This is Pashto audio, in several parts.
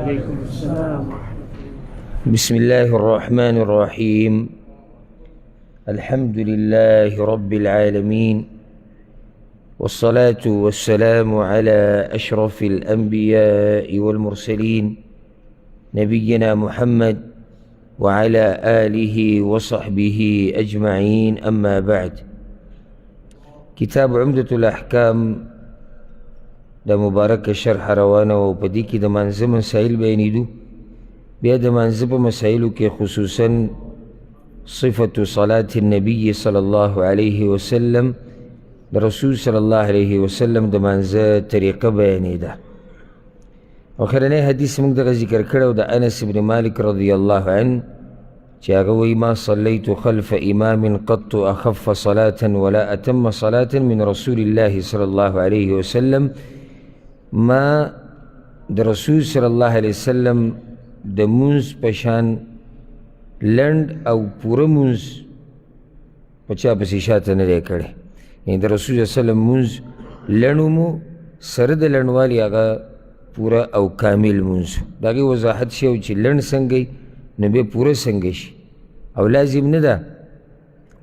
وعليكم السلام. بسم الله الرحمن الرحيم. الحمد لله رب العالمين، والصلاة والسلام على أشرف الأنبياء والمرسلين نبينا محمد وعلى آله وصحبه أجمعين. أما بعد. كتاب عمدة الأحكام دا مبارک شرح روانه و پدی کی د منځه مسائل بیانیدو. بیا د منځه په مسائلو کې خصوصا صفة صلاة النبي صلی الله علیه وسلم د رسول صلی الله علیه وسلم د منځه طریقه بیانیده. اخرنی حدیث موږ دغه ذکر کړو د انس بن مالک رضی الله عنه چې هغه وایي ما صلیت خلف امام قط اخف صلاة ولا اتم صلاة من رسول الله صلی الله علیه وسلم. ما د رسول صلی الله علیه وسلم د مونځ پشان لنډ او پوره مونځ په چا پسې شاته نه دی کړی. یعنې د رسول صلی الله علیه وسلم مونځ لنډ مو سره د لنډوالي هغه پوره او کامل مونځ. د هغې وضاحت شی و چې لنډ څنګه نو بیا پوره څنګه شي، او لازم نه ده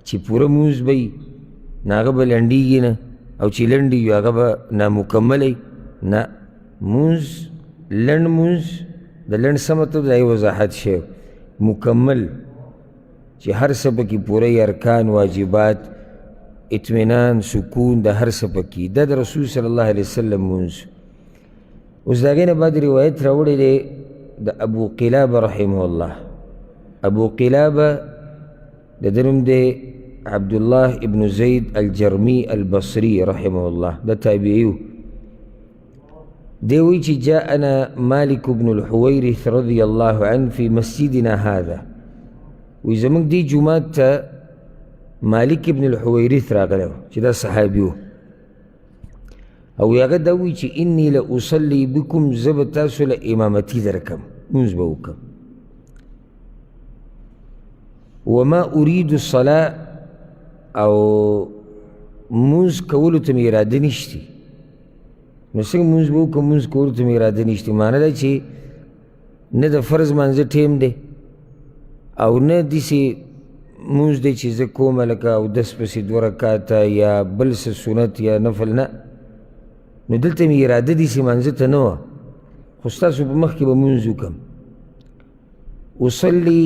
چې پوره مونځ به وي نو هغه به لنډېږي نه، او چې لنډ وي هغه به نامکمله نه. مونځ لنډ مونځ د لنډ څه مطلب د هغې وضاحت شی مکمل چې هر څه پکې پوره ارکان واجبات اطمینان سکون د هر څه پکې دا د رسول صلی الله علیه وسلم مونځ. اوس د هغې نه بعد روایت راوړی دی د ابو قلابه رحمه الله. ابو قلابه د ده نوم دی عبدالله ابن زید الجرمي البصري رحمه الله، دا تابعي. دی وی چې جاءنا مالک بن الحویرث رضی الله عنه فی مسجدنا هذا. وی زمونږ دی جومات ته مالک ابن الحویرث راغلی و چې دا صحابي و، او هغه دا وی چې انی لاصلي بکم زه به تاسو له امامتي درکم، مونځ به وکړم. وما اريد الصلاة، او مونځ کولو ته مې اراده نشتي. نو څنګه مونځ به وکړم، مونځ کولو ته مې اراده نشتي. معنی ده چې نه د فرض مانځه ټیم دی او نه داسې مونځ دی چې زه کومه لکه اودس پسې 2 رکعته یا بل څه سنت یا نفل، نه. نو دلته مې اراده داسې مانځه ته نه وه، خو ستاسو په مخ کې به مونځ وکړم. اصلي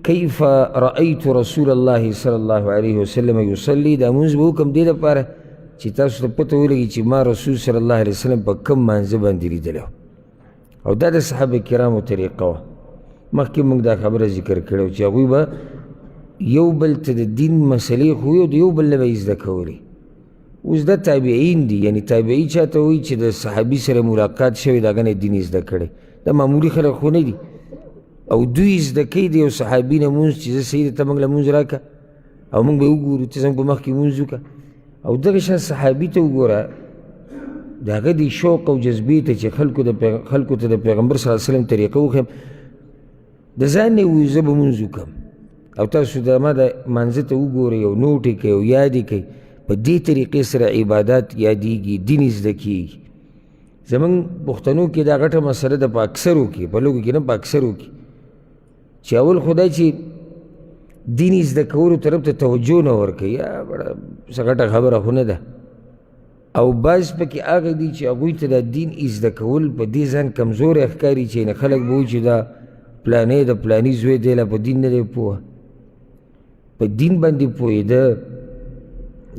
کیف رأیت رسول الله صلی الله علیه وسلم یصلي. دا مونځ به وکړم دې لپاره چې تاسو ته پته ولګي چې ما رسول صلی الله علیه وسلم په کوم مانځه باندې لیدلی، او دا د صحابه کرامو طریقه وه. مخکې موږ دا خبره ذکر کړې چې هغوی به یو بل ته د دین مسلې ښووي او د یو بل نه به یې زده کولې. اوس دا تابعین دي، یعنې تابعي چاته وایي چې د صحابي سره ملاقات شوی د هغه نه دین یې زده کړی. دا معمولي خلک خو نه دي، او دوی زده کوي د یو صحابي نه مونځ چې زه صحیح ده ته موږ له مونځ راکړه او موږ به یې وګورو ته زموږ په مخکې مونځ وکړه. او دغه شان صحابي ته وګوره د هغه د شوق او جذبې ته چې خلکو ته د پیغمبر صلی الله علیه وسلم طریقه وښیم، د ځان نه وایي زه به مونځ وکړم او تاسو د ما د مانځه ته وګورئ او نوټ یې کوئ او یاد یې کوئ. په دې طریقې سره عبادات یادېږي، دین یې زده کېږي. زموږ پښتنو کې دا غټه مسله ده په اکثرو کې، په لږو کې نه په اکثرو کې، چې اول خو دا چې دین یې زده کولو طرف ته توجه نه ورکوي، بړه څه غټه خبره خو نه ده. او بعض پکې هغه دي چې هغوی ته دا دین یې زده کول په دې ځان کمزوری ښکاري چې نه خلک به وایي چې دا پلانې د پلاني زوی دی لا په دین نه دی پوه، په دین باندې پوهېده.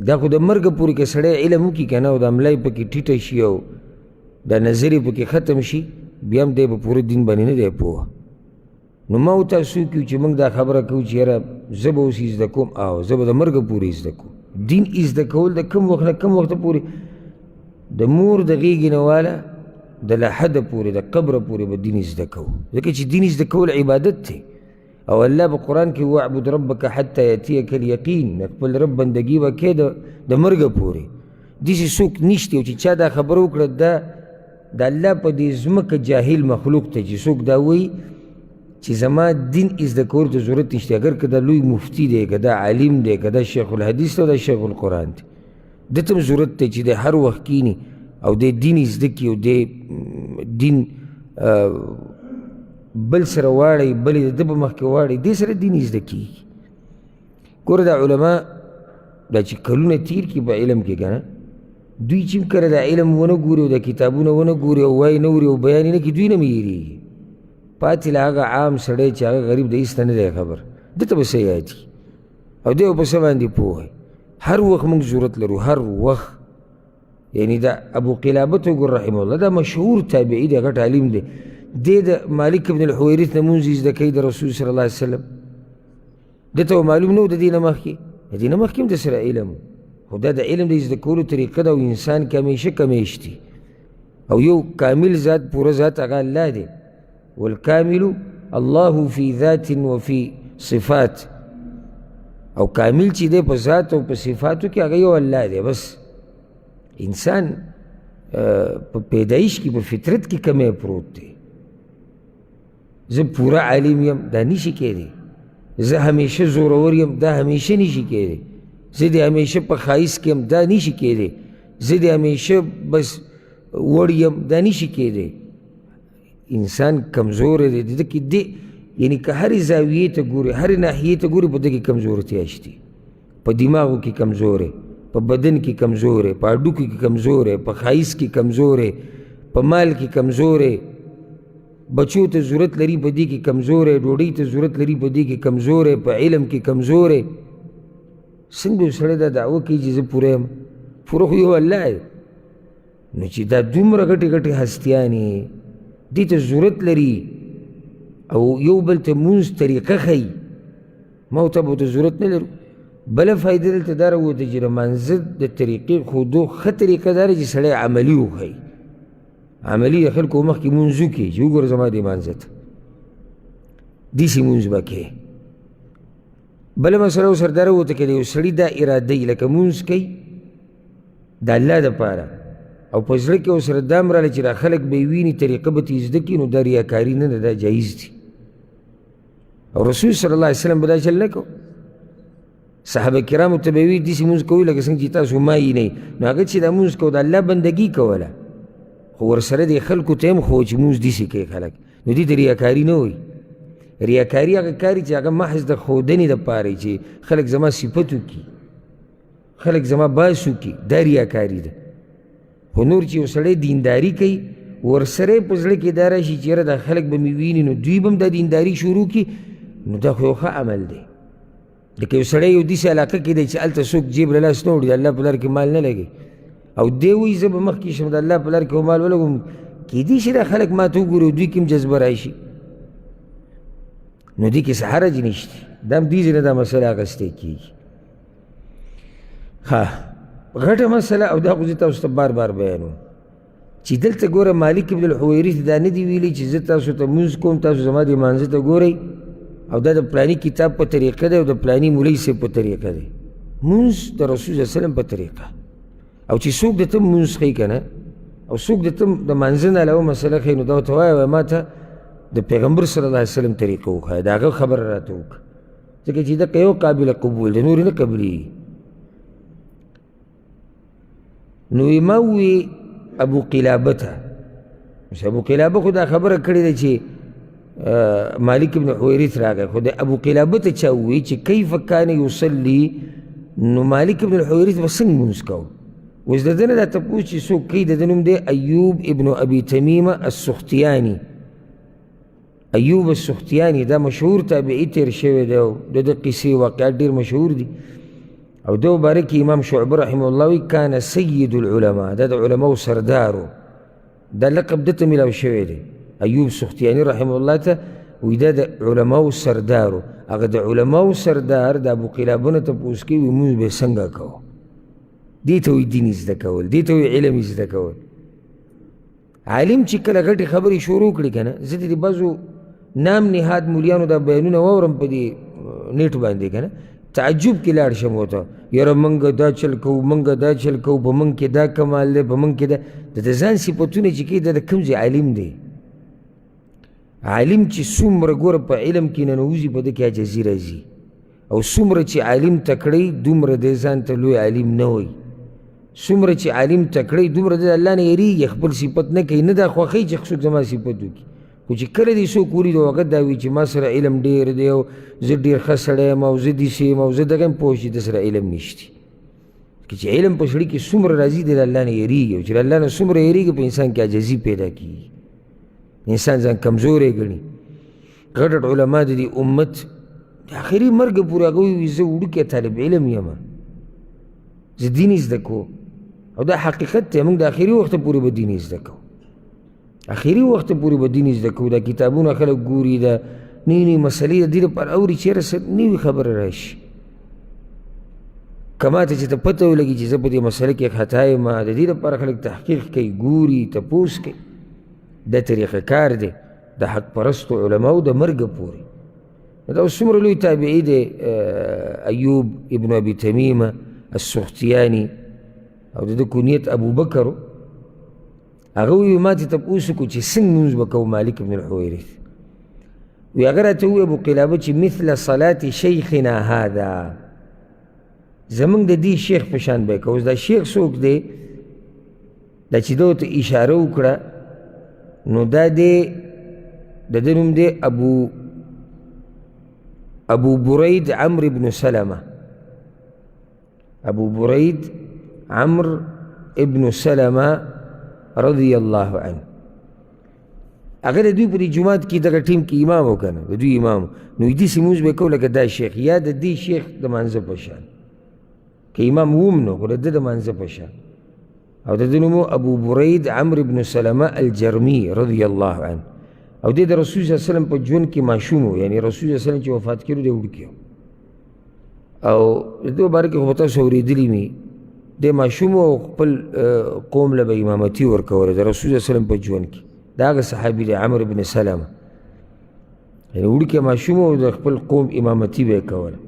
دا خو د مرګه پورې که سړی علم وکړي که نه، او د املا یې پکې ټیټه شي او دا نظر یې پکې ختم شي، بیا هم دی په پوره دین باندې نه دی پوه. نو ما او تاسو کیو چې موږ دا خبره کوو چې یاره زه به اوس زده کوم، او زه به د مرګه پورې زده کوم. دین زده کول د کوم وخت نه کوم وخته پورې، د مور د غېږې نه واله د لحده پورې د قبره پورې به دین زده کوو، ځکه چې دین زده کول عبادت دی. او الله په قرآن کې واعبد ربک حتی یأتیک الیقین، خپل رب بندګي به کوې د مرګه پورې. داسې څوک نشته چې چا دا خبره وکړه دا د الله په دې ځمکه جاهل مخلوق ته چې څوک دا وایي چې زما دین زده کولو ته ضرورت نشته، اگر که دا لوی مفتی دی، که دا عالم دی، که دا شیخ الحدیث دی او دا شیخ القرآن دی، ده ته ضرورت دی چې د هر وخت کینی او د دین زده کړي او د دین بل سره واړی بل یې د ده په مخکې واړی دې سره دین زده کېږي. ګوره دا علما دا چې کلونه تیر کړي په علم کې که نه دوی چې کله دا علم ونه ګوري او دا کتابونه ونه ګوري او وایي نه اوري او بیان یې نه کړي دوی نه مېرېږي. پاتې له هغه عام سړی چې هغه غریب د هېڅ نه نه دی خبر ده ته به څه یادي او دی به په څه باندې پوه هر وخت موږ ضرورت لرو هر وخت. یعنی دا ابو قلابة وګور رحمه الله دا مشهور تابعي دی غټ عالم دی دی د مالک ابن الحویرث نه مونځ زده کوي د رسول صلی الله علیه وسلم ده ته معلوم نه و د دې نه مخکې د دې نه مخکې هم د سره علم خو دا د علم د زده کولو طریقه ده او انسان کې همیشه کمیشتي او یو کامل ذات پوره ذات هغه الله دی والکامل الله فی ذات وفي صفات او کامل چې دی په ذات او په صفاتو کې هغه یو الله دی. بس انسان په پیدایش کې په فطرت کې کمی پروت دی. زه پوره عالم یم دا نشي کېدی زه همیشه زورور یم دا همیشه نشي کېدی زه د همیشه په ښایست کې یم دا نشي کېدی زه د همیشه بس وړ یم دا نشي کېدی. انسان کمزوری دی د ده کې دی یعنی که هرې زاویې ته ګوري هرې ناحیې ته ګوري په ده کې کمزورتیا شته په دماغو کې کمزوری په بدن کې کمزوری په هډوکو کې کمزوری په ښایست کې کمزوری په مال کې کمزوری بچو ته ضرورت لري په دې کې کمزوری ډوډۍ ته ضرورت لري په دې کې کمزوری په علم کې کمزوری. څنګه یو سړی دا دعوه کوي چې زه پوره یم پوره خو یو الله دی نو چې دا دومره ګټې ګټې هستیانې دې ته ضرورت لري او یو بل ته مونځ طریقه ښیي ما او ته به ورته ضرورت نه لرو. بله فایده دلته دا راووته چې د مانځه د طریقې ښودو ښه طریقه دا ده چې سړی عملي وښیي عملي د خلکو مخکې مونځ وکړي چې وګوره زما دې مانځه ته داسې مونځ به کوې. بله مسله ورسره دا راووته که د یو سړي دا اراده وي لکه مونځ کوي د الله دپاره او په زړه کې ورسره دا هم راغله چې دا خلک به یې ویني طریقه به ترې زده کړي نو دا ریاکاري نه ده دا جایز دي. او رسول صلی الله علیه وسلم به دا چل نه کو صحابه کرامو ته به وي داسې مونځ کوئ لکه څنګه چې تاسو ما یینئ نو هغه چې دا مونځ کو د الله بندګي کوله خو ورسره د خلکو ته هم خو چې مونځ داسې کوي خلک نو دې ته ریاکاري نه وایي. ریاکاري هغه کار چې هغه محض د ښودنې دپاره چې خلک زما صفت وکړي خلک زما باس وکړي دا ریاکاري ده. خو نور چې یو سړی دینداري کوي ورسره په زړه کې دا راشي چې یاره دا خلک به مې ویني نو دوی به هم دا دینداري شروع کړي نو دا خو یو ښه عمل دی. لکه یو سړی یو داسې علاقه کې دی چې هلته څوک جیب له لاس نه وړي د الله په لار کې مال نه لګي او دی وایي زه به مخکې شم د الله په لار کې مال ولګوم کیدای شي دا خلک ما ته وګوري او دوی کې هم جذبه راشي نو دې کې څه حرج نشته دا هم دې ځای نه دا مسله اخیستی کېږي. ښه غټه مسله او دا خو زه تاسو ته بار بار بیانوم چې دلته ګوره مالک ابن الحویرث دا نه دي ویلي چې زه تاسو ته مونځ کوم تاسو زما د مانځه ته ګورئ او دا د پلاني کتاب په طریقه دی او د پلاني مولوي صاحب په طریقه دی. مونځ د رسول صلی الله علیه وسلم په طریقه او چې څوک درته مونځ ښیي که نه او څوک درته د مانځه نه علاوه مسله ښیي نو دا ورته وایه ما ته د پیغمبر صلی الله علیه وسلم طریقه وښایه د هغه خبره راته وکړه ځکه چې دقه یو قابل قبول دی نور یې نه قبلېږي. نو ما وی ابو قلابه ته ابو قلابه خو دا خبره کړې ده چې مالک ابن حویرث راغی خو د ابو قلابه ته چا ووی چې کیف کان یصلي نو مالک ابن الحویرث به څنګه مونځ کوو اوس د ده نه دا تپوس چې څوک کوي د ده نوم دی ایوب ابن ابي تمیمه السختیاني. ایوب السختیاني دا مشهور تابعي تیر شوی دی او د ده قصې واقعات ډېر مشهور دي او دو باره کې امام شعبه رحمه الله وی کان سید العلماء دا د علماو سردارو دا لقب ده ته میلاو شوی دی ایوب سختیاني رحمه الله ته وی دا د علماو سردارو هغه د علماو سردار د ابو قلابه نه تپوس کوي وی مونځ به څنګه کوو دې ته وی دین زده کول دې ته وی علم زده کول. عالم چې کله غټې خبرې شروع کړي که نه زه د بعضو نام نهاد مولیانو دا بیانونه واورم په دې نیټ باندې که نه تعجب کې لاړ شم ورته یاره موږ دا چل کوو موږ دا چل کوو په موږ کې دا کمال دی په موږ کې دا د ځان صفتونه چې کوي دا د کوم ځای عالم دی. عالم چې څومره ګوره په علم کې ننوځي په ده کې عاجزي راځي او څومره چې عالم تکړی دومره دی ځان ته لوی عالم نه وایي څومره چې عالم تکړی دومره د الله نه یېرېږي خپل صفت نه کوي نه دا خوښوي چې څوک زما صفت وکړي خو چې کله دې څوک ولیدو هغه دا وي چې ما سره علم ډېر دی او زه ډېر ښه سړی یم او زه داسې یم او زه دغه یم پوه شي د سره علم نشتي. چې علم په سړي کې څومره راځي دی د الله نه یېرېږي او چې د الله نه څومره یېرېږي په انسان کې عاجزي پیدا کېږي، انسان ځان کمزوری ګڼي. غټ غټ علما د دې امت د آخري مرګه پورې هغه وایي زه وړوکی طالب علم یم، زه دین زده کوم، او دا حقیقت دی. موږ د آخري وخته پورې به دین زده کوو، آخري وخته پورې به دین زده کوو. دا کتابونه خلک ګوري، دا نوې نوې مسلې د دې لپاره اوري چېرې څه نوې خبره راشي. که ماته چې ته پته ولګي چې زه په دې مسله کې خطا یم، د دې لپاره خلک تحقیق کوي، ګوري، تپوس کوي. دا طریقه کار دی د حق پرستو علماو د مرګه پورې. دا اوس څومره لوی تابعي دی ایوب ابن ابي تمیمه السختیاني، او د ده کنیت ابوبکر و. هغه وایي ما ته تپوس وکړو چې څنګه لمونځ به کوو مالک بن الحویرث. وی هغه راته ووایي ابوقلابه چې مثل صلات شیخنا هذا، زمونږ د دې شیخ په شان به یې کوو. اوس دا شیخ څوک دی؟ دا چې ده ورته اشاره وکړه نو دا دی د ده نوم دی ابو برید عمرو بن سلمه. ابو برید عمرو ابن سلمه رضی الله عنه. هغه د دوی په دې جومات کې دغه ټیم کې امام و که نه، د دوی امام. نو داسې لمونځ به یې کوو لکه دا شیخ، یا د دې شیخ د مانځه په شان، که امام وم نو خو د ده د مانځه په شان. او د ده نوم ابو برید عمرو بن سلمه الجرمي رضی الله عنه. او دی د رسول صلی الله علیه وسلم په ژوند کې ماشوم و، یعنی رسول صلی الله علیه وسلم چې وفات کړو دی وړوکی و. او د ده باره کې خو تاسو اورېدلي مې، دی ماشوم و او خپل قوم له به امامتي ورکوله د رسول صلی الله علیه وسلم په ژوند کې. دا هغه صحابي دی عمرو بن سلمه، یعنی وړوکی ماشوم و او د خپل قوم امامتي به یې کوله.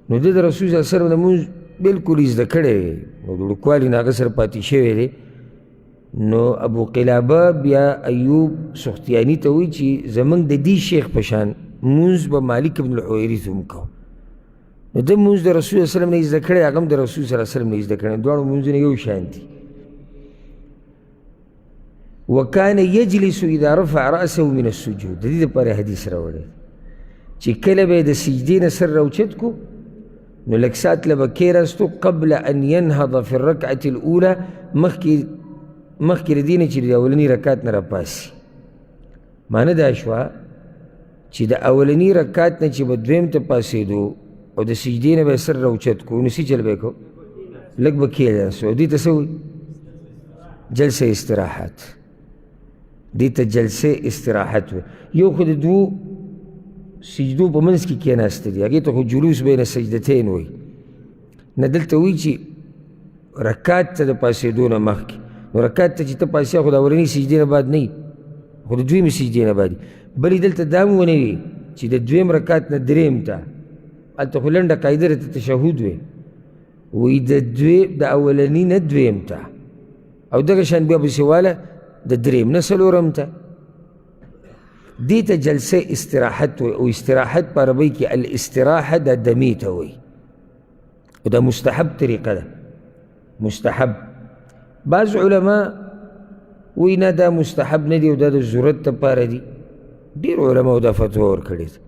نو ده د رسول صلی الله علیه وسلم لمونځ بلکل یې زده کړی دی او د وړوکوالي نه هغه سره پاتې شوی دی. نو ابو قلابه بیا ایوب سختیاني ته وایي چې زمونږ د دې شیخ په شان مونځ به مالک بن الحویرث هم کوو. نو ده مونځ د رسول صلی الله علیه وسلم نه یې زده کړی، هغه هم د رسول صلی الله علیه وسلم نه یې زده کړی، دواړو مونځونه یو شان دي. وکان یجلس اذا رفع رأسه من السجود، د دې دپاره حدیث راوړی چې کله به یې د سجدې نه سر راوچت کو نو لږ ساعت له به کېناستو قبل ان ینهض فی الرکعة الاولى، مخکې د دې نه چې د اولني رکعت نه راپاسي. معنه دا شوه چې د اولني رکعت نه چې به دویم ته پاسېدو او د سجدې نه به یې سر راوچت کو، نو څه چل به یې کو؟ لږ به کېناستو. او دې ته څه وایي؟ جلسه استراحت. دې ته جلسه استراحت وایي. یو خو د دوو سجدو په منځ کې کېناسته دي، هغې ته خو جلوس بین سجدتین وایي. نه دلته وایي چې رکعت ته د پاسېدو نه مخکې. نو رکعت ته چې ته پاسې خو د اولنۍ سجدې نه بعد نه وي، خو د دویمې سجدې نه بعد وي. بلې دلته دا هم ونه وي چې د دویم رکعت نه درېیم ته، هلته خو لنډه قاعده ده تشهد وي، وایي د اولني نه دویم ته، او دغه شان بیا پسې واله د درېیم نه څلورم ته. دې ته جلسه استراحت وایي. او استراحت په عربۍ کې الاستراحه دا دمې ته وایي، او دا مستحب طریقه ده، مستحب. بعض علما وایي نه دا مستحب نه دی او دا د ضرورت دپاره دي. ډېر علماو دا فتوا ورکړې ده،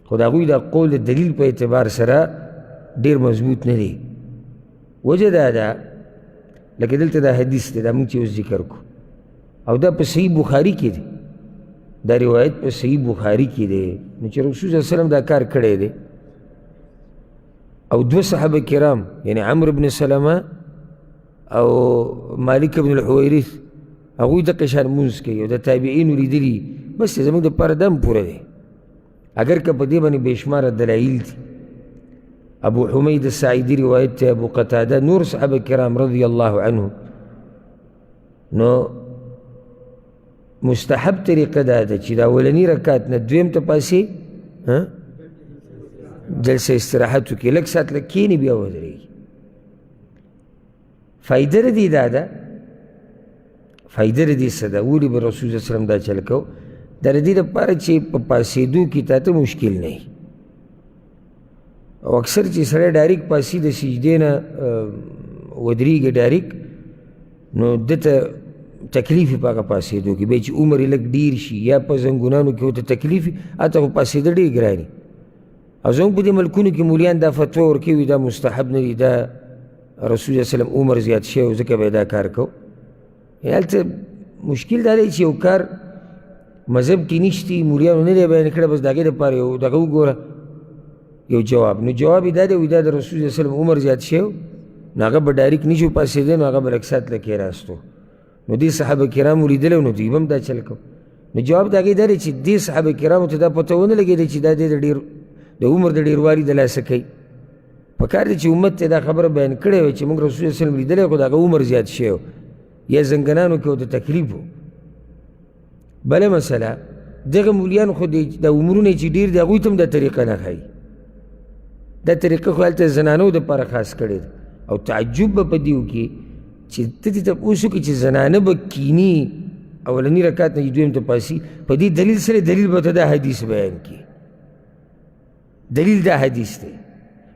خو د هغوی دا قول د دلیل په اعتبار سره ډېر مضبوط نه دی. وجه دا ده لکه دلته دا حدیث دی، دا موږ چې اوس ذکر کو، او دا په صحیح بخاري کې دی، دا روایت په صحیح بخاري کې دی. نو چې رسول صلی الله علیه وسلم دا کار کړی دی، او دوه صحابه کرام یعنی عمرو بن سلمه او مالک بن الحویرث هغوی دغه شان مونځ کوي، او د تابعینو لیدلي، بس زموږ دپاره دم پوره دی. اگر که په دې باندې بېشماره دلایل دي. ابو حمید الساعدي روایت ته، ابو قتاده، نور صحابه کرام رضی الله عنهم. نو مستحب طریقه دا ده چې د اولني رکعت نه دویم ته پاسې جلسه استراحت وکړي، لږ ساعت لږ کښېني بیا ودرېږي. فایده د دې دا ده، فایده د دې څه ده؟ ولې به رسول صلی الله علیه وسلم دا چل کو؟ دا د دې دپاره چې په پاسېدو کې تا ته مشکل نه وي. او اکثر چې سړی ډایرکټ پاسي د سجدې نه ودرېږي ډایرکټ، نو ده ته تکلیف یې په هغه پاسېدو کې بیا چې عمر یې لږ ډېر شي یا په زنګونانو کې ورته تکلیف وي هلته خو پاسېده ډېر ګران وي او زموږ په دې ملکونو کې مولیان دا فتوا ورکوي دا مستحب نه دي دا رسول الله وسلم عمر زیات شوی او ځکه به یې دا کار کو هلته مشکل دا دی چې یو کار مذهب کې نشتي مولیانو نه دی بیان کړی بس د هغې دپاره یو دغه وګوره یو جواب نو جواب یې دا دی وایي دا د رسول الله وسلم عمر زیات شوی نو هغه به ډایرکټ نه شو پاسېدی نو هغه به لږ ساعت له کېناستو نو دې صحابه کرامو لیدلی نو دوی به هم دا چل کو نو جواب د هغې دا دی چې دې صحابه کرامو ته دا پته ونه لګېده چې دا دې د عمر د ډېروالي د لاسه کوي په کار دی چې امت ته دا خبره بیان کړې وای چې موږ رسول الله وسلم لیدلی خو د هغه عمر زیات شوی یا زنګنانو کې ورته تکلیف و بله مسله دغه مولیان خو د عمرونه چې ډېر دي هغوی ته هم دا طریقه نه ښایي دا طریقه خو هلته زنانو دپاره خاص کړې ده او تعجب به په دې وکړي چې ته دې تپوس وکړي چې زنانه به کیني اولني رکعت نه دویم ته پاسي په دې دلیل سره دلیل به ته دا حدیث بیان کړي دلیل دا حدیث دی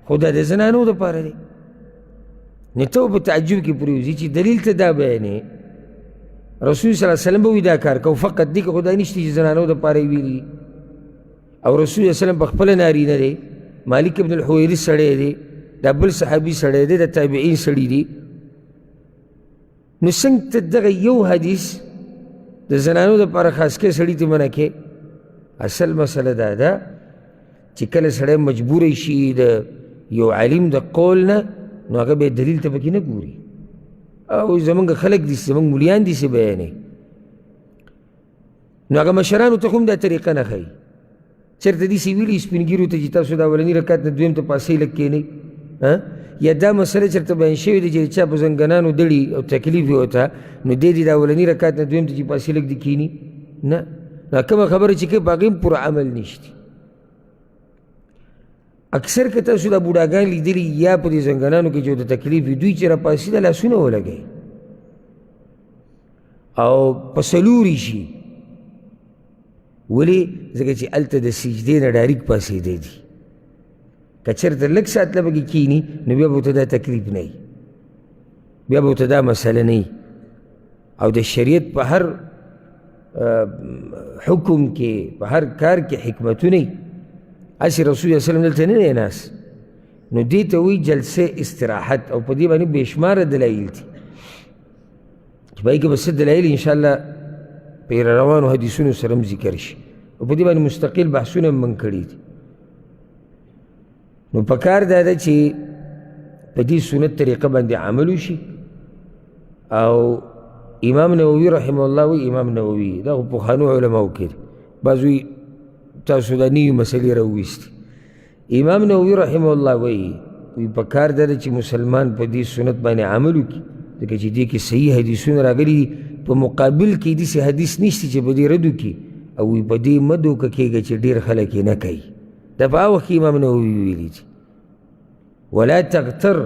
خو دا د زنانو دپاره دی نو ته په تعجب کې پرېوځي چې دلیل ته دا بیانې رسول صلی الله علیه وسلم به وي دا کار کو فقط دې کې خو دا نشته چې زنانو دپاره یې ویلي او رسول صلی الله علیه وسلم په خپله نارینه دی مالک ابن الحویرث سړی دی دا بل صحابي سړی دی د تابعین سړي دی نو څنګه ته دغه یو حدیث د زنانو دپاره خاص کې سړي ته منع کې اصل مسله دا ده چې کله سړی مجبوری شي د یو عالم د قول نه نو هغه به دلیل ته پکې نه ګوري او زمونږ خلک دي زمونږ مولیان دي چې بیانوي نو هغه مشرانو ته خو هم دا طریقه نه ښایي چېرته داسې ویلي سپین ګیرو ته چې تاسو د اولني رکعت نه دویم ته پاسۍ لږ کښېنئ یا دا مسله چېرته بیان شوې ده چې چا په زنګنانو دړي او تکلیف یې ورته نو دی د اولني رکعت نه دویم ته چې پاسۍ لږ دې کښېني نه دا کومه خبره چې کوي په هغې هم پوره عمل نشته اکثر که تاسو دا بوډاګان لیدلي یا په دې زنګنانو کې چې د تکلیف وي دوی چې راپاسي د لاسونه ولګوي او په څلوري شي ولې ځکه چې هلته د سجدې نه ډایرکټ پاسېدی دي که چېرته لږ ساعت له پکې کښېني نو بیا به ورته دا تکلیف نه وي بیا به ورته دا مسله نه وي او د شریعت په هر حکم کې په هر کار کې حکمتونه وي هسې رسول الله وسلم دلته نه دی ناست نو دې ته وایي جلسه استراحت او په دې باندې بې شماره دلایل دي چې په هغې کې به څه دلایل انشاءالله په روانو حدیثونو سره هم ذکر شي او په دې باندې مستقل بحثونه هم من کړي دي نو پکار دا ده چې په دې سنت طریقه باندې عمل وشي او امام نووي رحمه الله وی امام نووي دا خو پخوانو علماو کې بعض وی تاسو دا نوي مسلې راوویستې امام نووي رحمه الله وی پکار دا ده چې مسلمان په دې سنت باندې عمل وکړي ځکه چې دې کې صحیح حدیثونه راغلي دي په مقابل کې داسې حدیث نشته چې په دې رد وکړي او په دې مه دوکه کېږه چې ډېر خلک یې نه کوي دا په هغه وخت کې امام نووي ویلي دي ولا تغتر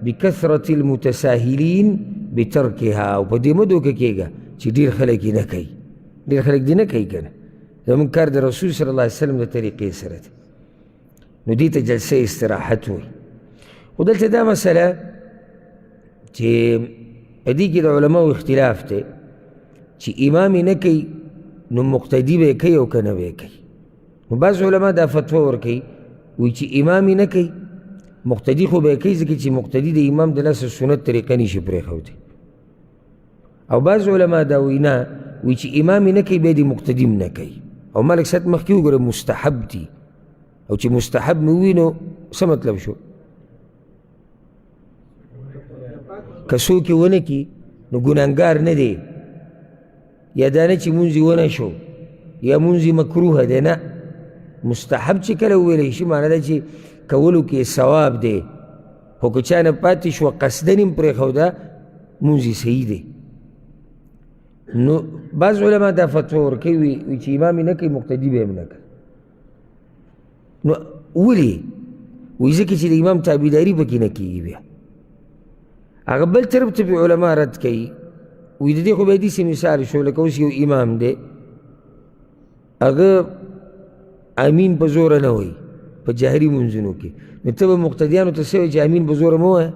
بکثرة المتساهلین بترکها او په دې مه دوکه کېږه چې ډېر خلک یې نه کوي ډېر خلک دې نه کوي که نه زموږ کار د رسول صلی الله علیه وسلم د طریقې سره دی نو دې ته جلسه استراحت وایي خو دلته دا مسله چې په دې کې د علماو اختلاف دی چې امام یې نه کوي نو مقتدي به یې کوي او که نه به یې کوي نو بعض علما دا فتوا ورکوي وایي چې امام یې نه کوي مقتدي خو به یې کوي ځکه چې مقتدي د امام د لاسه سنت طریقه نشي پرېښودی او بعض علما دا وایي نه وایي چې امام یې نه کوي بیا د مقتدي هم نه کوي او ملک صاحب مخکې وګوره مستحب دي او چې مستحب مې ووي نو څه مطلب شو که څوک یې ونه کړي نو ګناهګار نه دی یا دا نه چې مونځ یې ونه شو یا مونځ یې مکروه دی نه مستحب چې کله وویلی شي معنی ده چې کولو کې ثواب دی خو که چا نه پاتې شوه قصدن یې پرېښوده مونځ یې صحیح دی نو بعض علما دا فتوا ورکوي وي چې امام یې نه کوي مقتدي به یې هم نه کوي نو ولې وایي ځکه چې د امام تابعداري پکې نه کېږي بیا هغه بل طرف ته به علما رد کوي وایي د دې خو بیا داسې مثال شو لکه اوس یو امام دی هغه امین په زوره نه وایي په جهري منځونو کې نو ته به مقتدیانو ته څه وایي چې امین په زوره مه وایه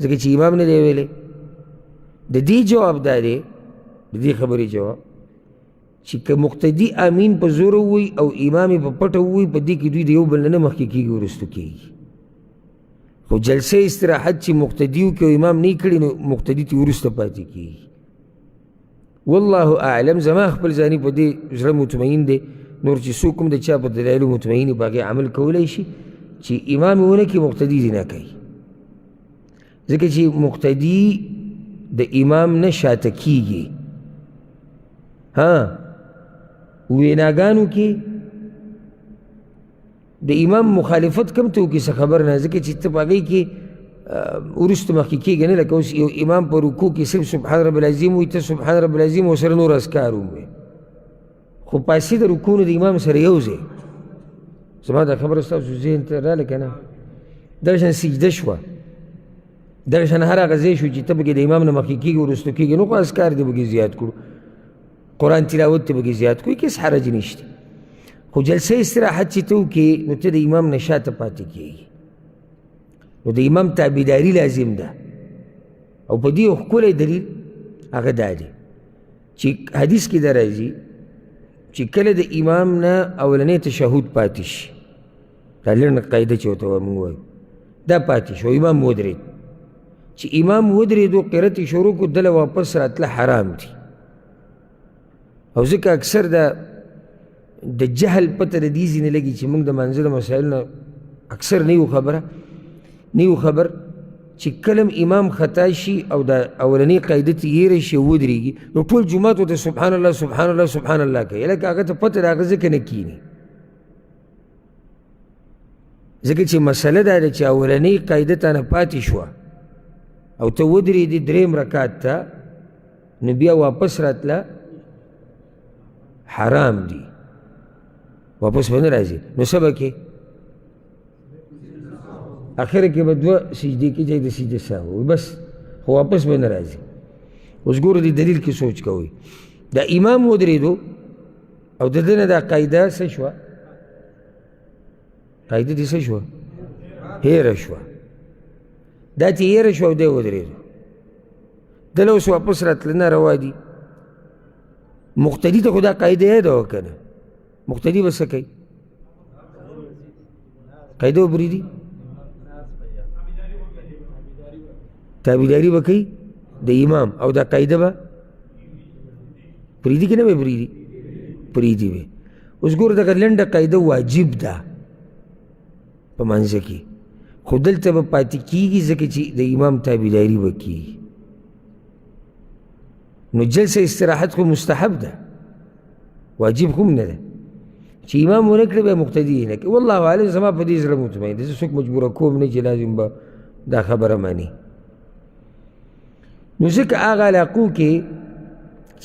ځکه چې امام نه دی ویلی د دې جواب دا دی د دې خبرې جواب چې که مقتدي امین په زور ووایي او امام یې په پټه ووایي په دې کې دوی د یو بل نه مخکې کېږي وروستو کېږي خو جلسه استراحت چې مقتدي وکړي او امام نه یې کړي نو مقتدي ترې وروسته پاتې کېږي والله اعلم زما خپل ځاني په دې زړه مطمئن دی نور چې څوک هم د چا په دلایلو مطمئن په هغې عمل کولی شي چې امام یې ونه کړي مقتدي دې نه کوي ځکه چې مقتدي د امام نه شاته کېږي ویناګانو کې د امام مخالفت کم ته وکړي څه خبر نه ځکه چې ته په هغې کې وروسته مخکې کېږي نه لکه اوس یو امام په رکوع کې صرف سبحان رب العظیم وایي ته سبحان رب العظیم ورسره نور اذکار ووایي خو پاسې د رکوع نه د امام سره یو ځای زما دا خبره ستاسو ذهن ته راله که نه دغه شان سجده شوه دغه شان هر هغه ځای شو چې ته پکې د امام نه مخکې کېږي وروستو کېږي نو خو اذکار دې پکې زیات کړو قرآن تلاوت ته پکې زیات کړو هېڅ حرج نشته خو جلسه استراحت چې ته وکړې نو ته د امام نه شاته پاتې کېږي نو د امام تابعداري لازم ده او په دې یو ښکلی دلیل هغه دا دی چې حدیث کې دا راځي چې کله د امام نه اولنی تشهد پاتې شي دا لنډه قاعده چې ورته موږ وایو دا پاتې شو امام ودرېد چې امام ودرېدو قرت یې شروع کړو دله واپس راتله حرام دي او ځکه اکثر د جهل پته د دې ځینې لګي چې موږ د منځه د مسایلو نه اکثر نه یو خبر چې کلم امام خطا شي او د اولنۍ قاعده ته هېره شي ودرېږي نو ټول جومات ورته سبحان الله سبحان الله سبحان الله کوي لکه هغه ته پته د هغه ځکه نه کیني ځکه چې مسله دا ده چې اولنۍ قاعده تانه پاتې شوه او ته ودرېدې درېیم رکات ته نو بیا واپس راتله حرام دي واپس به نه راځي نو څه به کې اخره کې به دوه سجدې کې ځای د سجدې سهو بس خو واپس به نه راځي اوس ګورو دې دلیل کې سوچ کوئ دا امام ودرېدو او د ده نه دا قاعده څه شوه قاعده دې څه شوه هېره شوه دا چې هېره شوه او دی ودرېدو دله اوس واپس راتله ناروا دي مقتدي ته خو دا قاعده یاده وه که نه مقتدي به څه کوي قاعده به پرېږدي تابعداري به کوي د امام او دا قاعده به پرېږدي که نه به پرېږدي پرېږدي به اوس ګوره دغه لنډه قاعده واجب ده په منځه کې خو دلته به پاتې کېږي ځکه چې د امام تابعداري به کېږي نو جلسه استراحت خو مستحب ده واجب خو نه ده چې امام ونه کړي بیا مقتدي یې نه کوي والله اعلم زما په دې زړه مطمئن دی زه څوک مجبوره کوم نه چې لازم به دا خبره مني نو ځکه هغه علاقو کې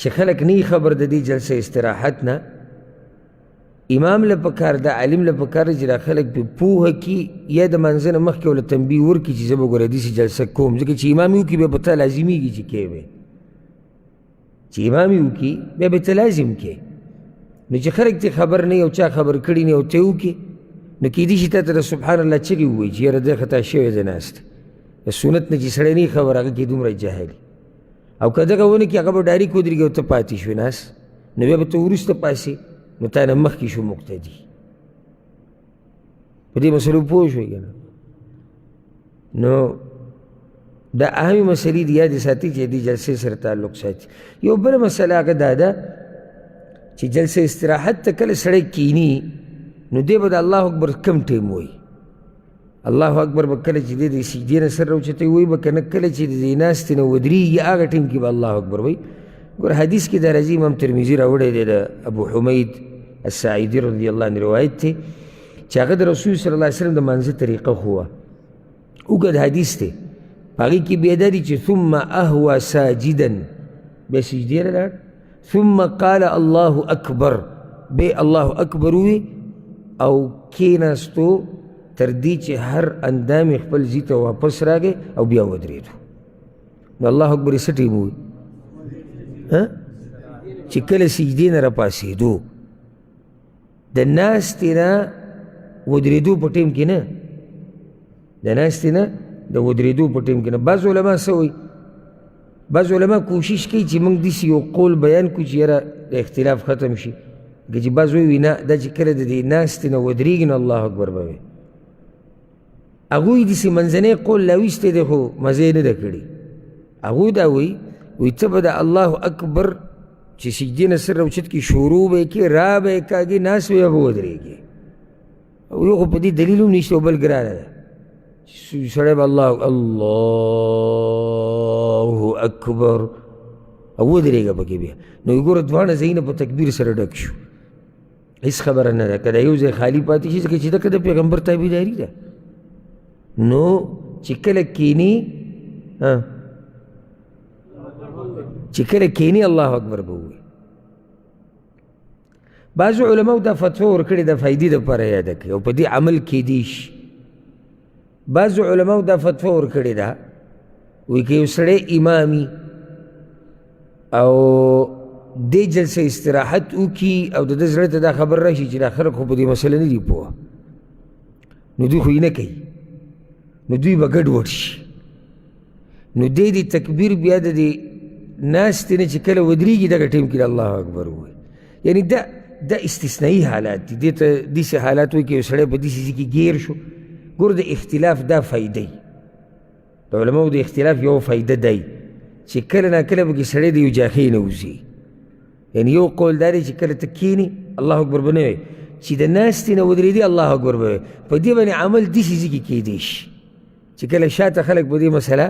چې خلک نه خبر د دې جلسه استراحت نه امام له پکار ده عالم له پکار چې دا خلک پې پوهه کي یا د منځه نه مخکې ورله تنبیه ورکړي چې زه به ګوره داسې جلسه کوم ځکه چې امام یې وکړي بیا به ته لازمیږي چې کې به چې امام یې وکړي بیا به ته لازم کې نو چې خلک ته خبر نه یو چا خبر کړي نه او ته وکړي نو کیدای شي تا ته د سبحان الله چغې ووایي چې یاره دی خطا شوی دی ناست د سنت نه چې سړی نه خبر هغه کې دومره جاهلي او که دغه ونه کړي هغه به ډایرېک ودرېږي او ته پاتې شوې ناست نو بیا به ته وروسته پاسې نو تا نه مخکې شو مقتدي په دې مسلو پوه شوې که نه نو دا اهمې مسلې دي یادې ساتي چې دې جلسې سره تعلق ساتي یو بله مسله هغه دا ده چې جلسه استراحت ته کله سړی کینی نو دی به د الله اکبر کم ټیم وایي الله اکبر به کله چې دی د سجدې نه سر راوچتی وایي به که نه کله چې د دې ناستې نه ودرېږي هغه ټیم کې به الله اکبر وایي ګوره حدیث کې دا راځي امام ترمذي راوړی دی د ابو حمید الساعدي رضی الله عنه روایت دی چې هغه د رسول صلی الله علیه وسلم د منځه طریقه خو وه اوږد حدیث دی په هغې کې بیا دا دی چې ثم اهوى ساجدا بیا سجدې ته لاړ ثم قال الله اکبر بے الله اکبر وی او کیناستو تر دې چې هر اندام خپل ځي ته واپس راغی او بیا ودرېدو نو الله اکبر یې څه ټیم ووایي چې کله سجدې نه راپاڅېدو د ناستې نه ودرېدو په ټیم کې نه د ناستې نه د ودرېدو په ټیم کې نه بعض علما څه وایي بعض علما کوشش کوي چې موږ داسې یو قول بیان کړو چې یاره د اختلاف ختم شي که چې بعض وایي نه دا چې کله د دې ناستې نه ودرېږي نو الله اکبر به وي هغوی داسې منځنی قول راویستی دی خو مزه یې نه ده کړې هغوی دا وایي ته به د الله اکبر چې سجدې نه سر راوچت کړي شروع به یې کړې را به یې کاږې ناست به به ودرېږي یو خو په دې دلیل هم نشته او بل ګرانه ده سړی به الله اکبر او ودرېږه پکې بیا نو ګوره دواړه ځایونه په تکبیر سره ډک شو هېڅ خبره نه ده که دا یو ځای خالي پاتې شي ځکه چې ده که د پیغمبر تابعداري ده نو چې کله کینی الله اکبر به ووایي بعضو علماو دا فتوا ورکړې د فایدې دپاره یاده کوي او په دې عمل کیدی شي بعضو علماو دا فتوا ورکړې ده وایي که یو سړی امامي او دې جلسه استراحت وکړي او د ده زړه ته دا خبر راشي چې دا خلک خو په دې مسله نه دي پوه نو دوی خو یې نه کوي نو دوی به ګډوډ شي نو دې د تکبیر بیا د دې ناستې نه چې کله ودرېږي دغه ټیم کې الله اکبر ووایي یعنې دا استثنایي حالات دي دې ته داسې حالات وایي که یو سړی په داسې ځای کې ګیر شو ګوره د اختلاف دا فایده د علماو د اختلاف یو فایده دی چې کله ناکله پکې سړی د یو جاخۍ نه وځي یعنې یو قول دا دی چې کله ته کښېنې الله اکبر به نه وایي چې د ناستې نه ودرېدي الله اکبر به وایي په دې باندې عمل داسې ځای کې کیدی شي چې کله شاته خلک په دې مسله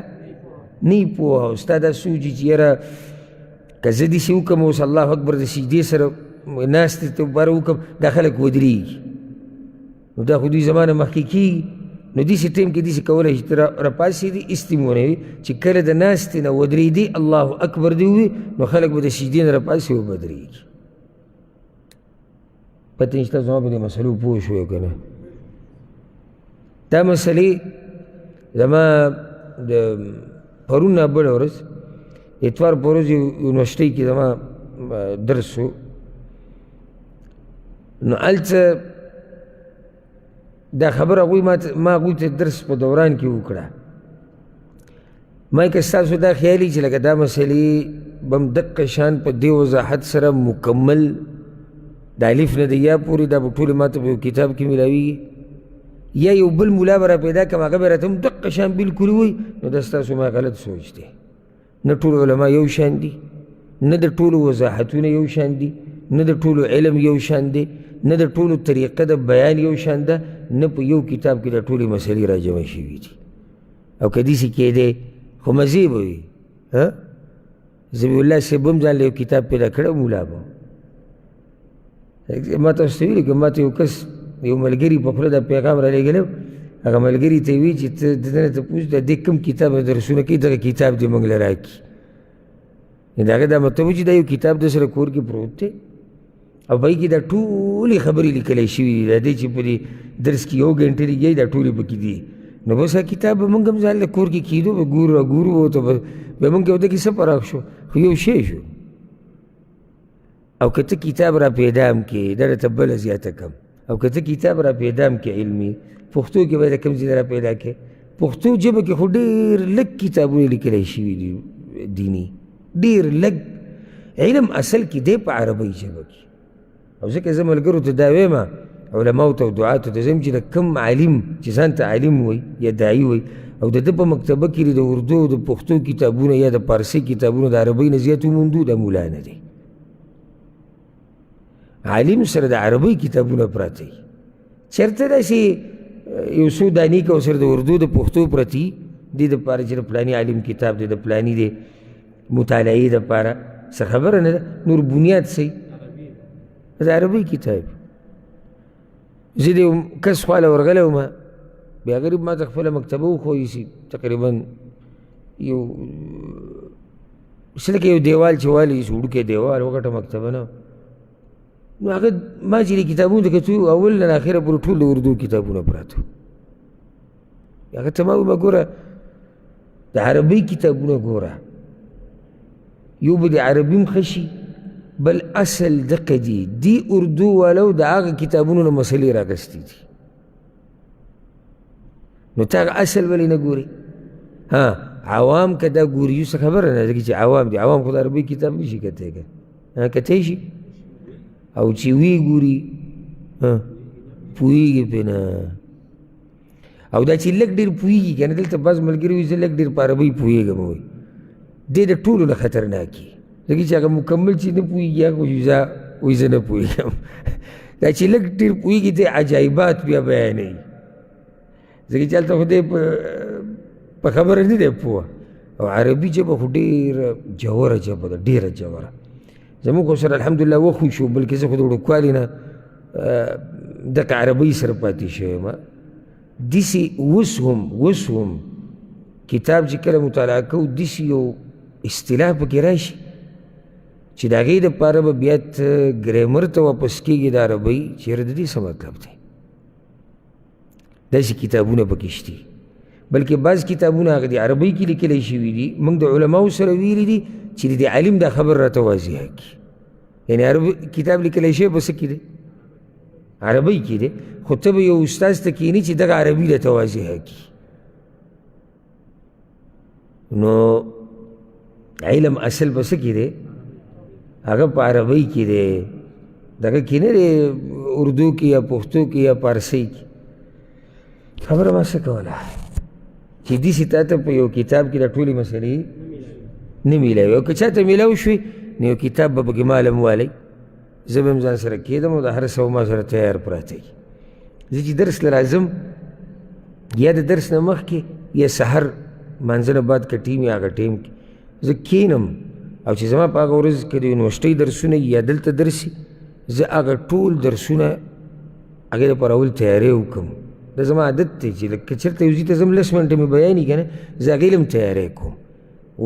نه وي پوه او ستا دا سوچي چې یاره که زه داسې وکړم اوس الله اکبر د سجدې سره ناستې ته باره وکړم دا خلک ودرېږي نو دا خو دوی زمانه مخکې کېږي نو داسې ټیم کې داسې کولی شي ته راپاڅېدې استمونه وي چې کله د ناستې نه ودرېدې الله اکبر دې ووي نو خلک به د سجدې نه راپاڅي وبدرېږي پته نشته زما په دې مسلو پوه شوی که نه دا مسلې زما د پرون نه بله ورځ اتوار په ورځ یونیورسټۍ کې زما درس و نو هلته دا خبره هغوی ما هغوی ته درس په دوران کې وکړه ما که ستاسو دا خیالي چې لکه دا مسلې به هم دقه شان په دې وضاحت سره مکمل د الف نه د یا پورې دا به ټولې ما ته په یو کتاب کې میلاویږي یا یو بل ملا به را پیدا کړم هغه به راته هم دقه شان بلکل ووایي نو دا ستاسو ما غلط سوچ دی نه ټول علما یو شان دي نه د ټولو وضاحتونه یو شان دي نه د ټولو علم یو شان دی نه د ټولو طریقه د بیان یو شان ده نه په یو کتاب کې د ټولې مسلې را جمع شوي دي او که داسې کېدی خو مزې به وي ذبیح الله صاحب هم ځان له یو کتاب پیدا کړی مولا به ما تاسو ته ویلي که ما ته یو کس یو ملګري په خوله دا پیغام را لېږلی هغه ملګري ته یې وایي چې ته د ده نه تپوس د دې کوم کتاب درسونه کوي دغه کتاب دې موږ له راکړي د هغه دا مطلب و چې دا یو کتاب د سره کور کې پروت دی او په کې دا ټولې خبرې لیکلی شوي دي دا دی چې په دې درس کې یو ګنټه لګیایي دا ټولې پکې دي نو بس هغه کتاب به موږ هم ځان له کور کې کېدو به ګورو راګورو ته به موږ کې ورته کې څه پراخ شو خو یو شی شو او که ته کتاب را پیدا هم کې دا درته بله زیاته کم او که ته کتاب را پیدا هم کې علمي پښتو کې باید کوم ځای را پیدا کې پښتو ژبه کې خو ډېر لږ کتابونه لیکلی شوي دي دیني ډېر لږ علم اصل کې دی په عربۍ ژبه کې او ځکه زه ملګرو ته دا وایم علماو ته او دعاتو ته زه یم چې د کوم عالم چې ځان ته عالم وایي یا داعي وایي او د ده په مکتبه کې د اردو او د پښتو کتابونه یا د پارسي کتابونه د عربۍ نه زیات وموندو دا مولا نه دی عالم سره د عربۍ کتابونه پراته وي چېرته داسې یو څو دانې که ورسره د اردو د پښتو پرتي دې دپاره چې د پلاني عالم کتاب دی د پلاني دی مطالعې دپاره څه خبره نه ده نور بنیاد صحیح د عربۍ کتاب زه د یو کس خواله ورغلی وم بیا غریب ما ته خپله مکتبه وښویي چې تقریبا یو څه لکه یو دیوال چې والي وړوکی دیوال وګټه مکتبه نه نو هغه ما چې د کتابونو ته کتو اول نه اخره پورې ټول د اردو کتابونه پراته هغه ته ما ویل ګوره د عربۍ کتابونه ګوره یو به د عربي هم ښه شي بل اصل دقه دي اردو والو د هغه کتابونو نه مسلې راغستې دي نو ته هغه اصل ولې نه ګورې عوام که دا ګوري یو څه خبره نه ځکه چې عوام دي عوام خو د عربي کتاب نشي کتی که کتی شي او چې وی ګوري پوهېږي پرې نه او دا چې لږ ډېر پوهېږي که نه دلته بعض ملګري وایي زه لږ ډېر په عربۍ پوهېږم وایي دی د ټولو نه خطرناکي ځکه چې هغه مکمل چې نه پوهېږي هغه وایي زه نه پوهېږم دا چې لږ ډېر پوهېږي دی عجایبات بیا بیانوي ځکه چې هلته خو دی په خبره نه دی پوه او عربي ژبه خو ډېره جوره ژبه ده ډېره جوره زموږ خو سره الحمدلله وخو شو بلکې زه خو د وړوکوالي نه دغه عربۍ سره پاتې شوی یم داسې اوس هم کتاب چې کله مطالعه کوو داسې یو اصطلاح پکې راشي چې د هغې دپاره به بیا ته ګریمر ته واپس کېږي د عربۍ چېرې د دې څه مطلب دی داسې کتابونه پکې شته بلکې بعض کتابونه هغه د عربۍ کې لیکلی شوي دي موږ د علماو سره ویلي دي چې د عالم دا خبر راته واضحه کړي یعنې عربي کتاب لیکلی شوی په څه کې دی عربۍ کې دی خو ته به یو استاذ ته کښېني چې دغه عربي راته واضحه کړي نو علم اصل په څه کې دی هغه په عربۍ کې دی دغه کې نه دی اردو کې یا پښتو کې یا پارسۍ کې خبره ما څه کوله چې داسې تا ته په یو کتاب کې دا ټولې مسلې نه میلاوي او که چا ته میلاو شوي نو یو کتاب به پکې معلوم والی زه به هم ځان سره کېدم او د هر څه ما سره تیار پراته وي زه چې درس له راځم یا د درس نه مخکې یا سحر مانځه نه بعد که ټیم یا هغه ټیم کې زه کښېنم او چې زما په هغه ورځ که د یونیورسټۍ درسونه یا دلته درسي زه هغه ټول درسونه هغې دپاره اول تیاری وکړم دا زما عادت دی چې لکه چېرته یو ځای ته ځم لس منټه مې بیاني که نه زه هغې له هم تیاری کوم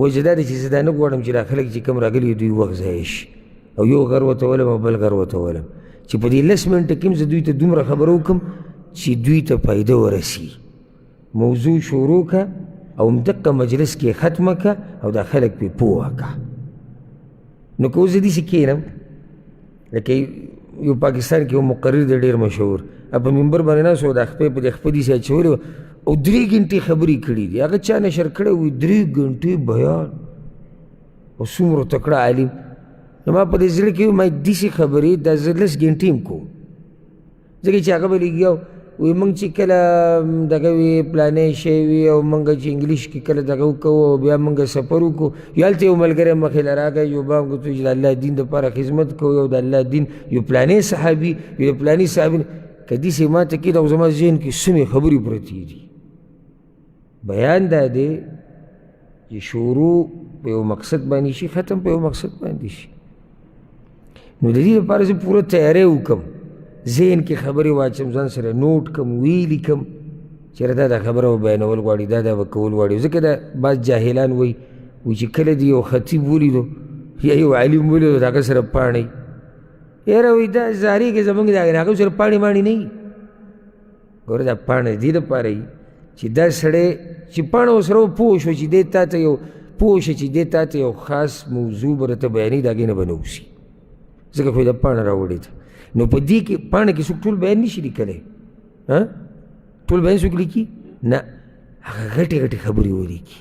وجه دا دی چې زه دا نه غواړم چې دا خلک چې کوم راغلي دوی وخت ضایع شي او یو غر وتولم او بل غر وتولم چې په دې لس منټه کې هم زه دوی ته دومره خبره وکړم چې دوی ته فایده ورسي موضوع شروع که او همدقه مجلس کې ختمه که او دا خلک پرې پوه که نو که اوس زه داسې کښېنم لکه یو پاکستان کې یو مقرر دی ډېر مشهور په منبر باندې ناست و دا خپې په دې خپه داسې اچولې وه او 3 ګنټې خبرې کړي دي هغه چا نشر کړی وي 3 ګنټې بیان او څومره تکړه عالم نو ما په دې زړه کې ما داسې خبرې دا زه 10 ګنټې هم کوم ځکه چې هغه به لګیا وی موږ چې کله دغه وي پلانې شی وي او موږ چې انګلیش کې کله دغه وکړو او بیا موږ سفر وکړو یو هلته یو ملګری مخې له راغی یو به موږ چې د الله دین دپاره خدمت کوو یو د الله دین یو پلانې صحابي یو د پلانې صحابي که داسې ما ته کېده او زما ذهن کې سمې خبرې پرتې دي بیان دا دی چې شروع په یو مقصد باندې شي ختم په یو مقصد باندې شي نو د دې لپاره زه پوره تیاری وکړم ذهن کې خبرې واچم ځان سره نوټ کړم ویې لیکم چېرې دا خبره به بیانول غواړي دا به کول غواړي ځکه دا بعض جاهلان وایي چې کله دې یو خطیب ولیدو یا یو عالم ولیدو د هغه سره پاڼئ یاره وایي دا زارېږي زموږ د هغه سره پاڼې ماڼې نه وي ګوره دا پاڼه دې دپاره وي چې دا سړی چې پاڼه ورسره پوه شو چې دې تا ته یو پوه شه چې دې تا ته یو خاص موضوع به راته بیانوي د هغې نه به نه اوسي ځکه خو یې دا پاڼه راوړې ده نو په دې کې پاڼه کې څوک ټول بیان نشي لیکلی ټول بیان څوک لیکي نه هغه غټې غټې خبرې ولیکي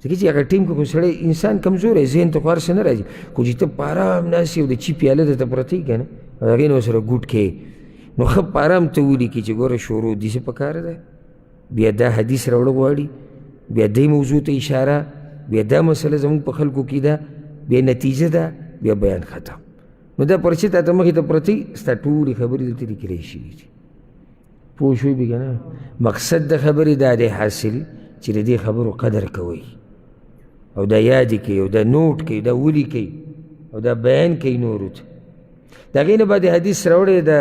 ځکه چې هغه ټیم کې خو سړی انسان کمزوری ذهن ته خو هر څه نه راځي خو چې ته په ارام ناست یې او د چي پیاله درته پرته وي که نه او هغې نه ورسره ګوټ کې نو ښه په ارام ته ولیکي چې ګوره شروع داسې پکار ده بیا دا حدیث راوړه غواړي بیا دې موضوع ته اشاره بیا دا مسله زموږ په خلکو کې ده بیا نتیجه ده بیا بیان ختم نو دا پرچې تا ته مخې ته پرتې ستا ټولې خبرې دلته لیکلی شوي دي پوه شوي بې که نه مقصد د خبرې دا دی حاصل چې د دې خبرو قدر کوئ او دا یادې کوي او دا نوټ کوي دا ولیکئ او دا بیان کوي نورو ته د هغې نه بعد حدیث راوړی د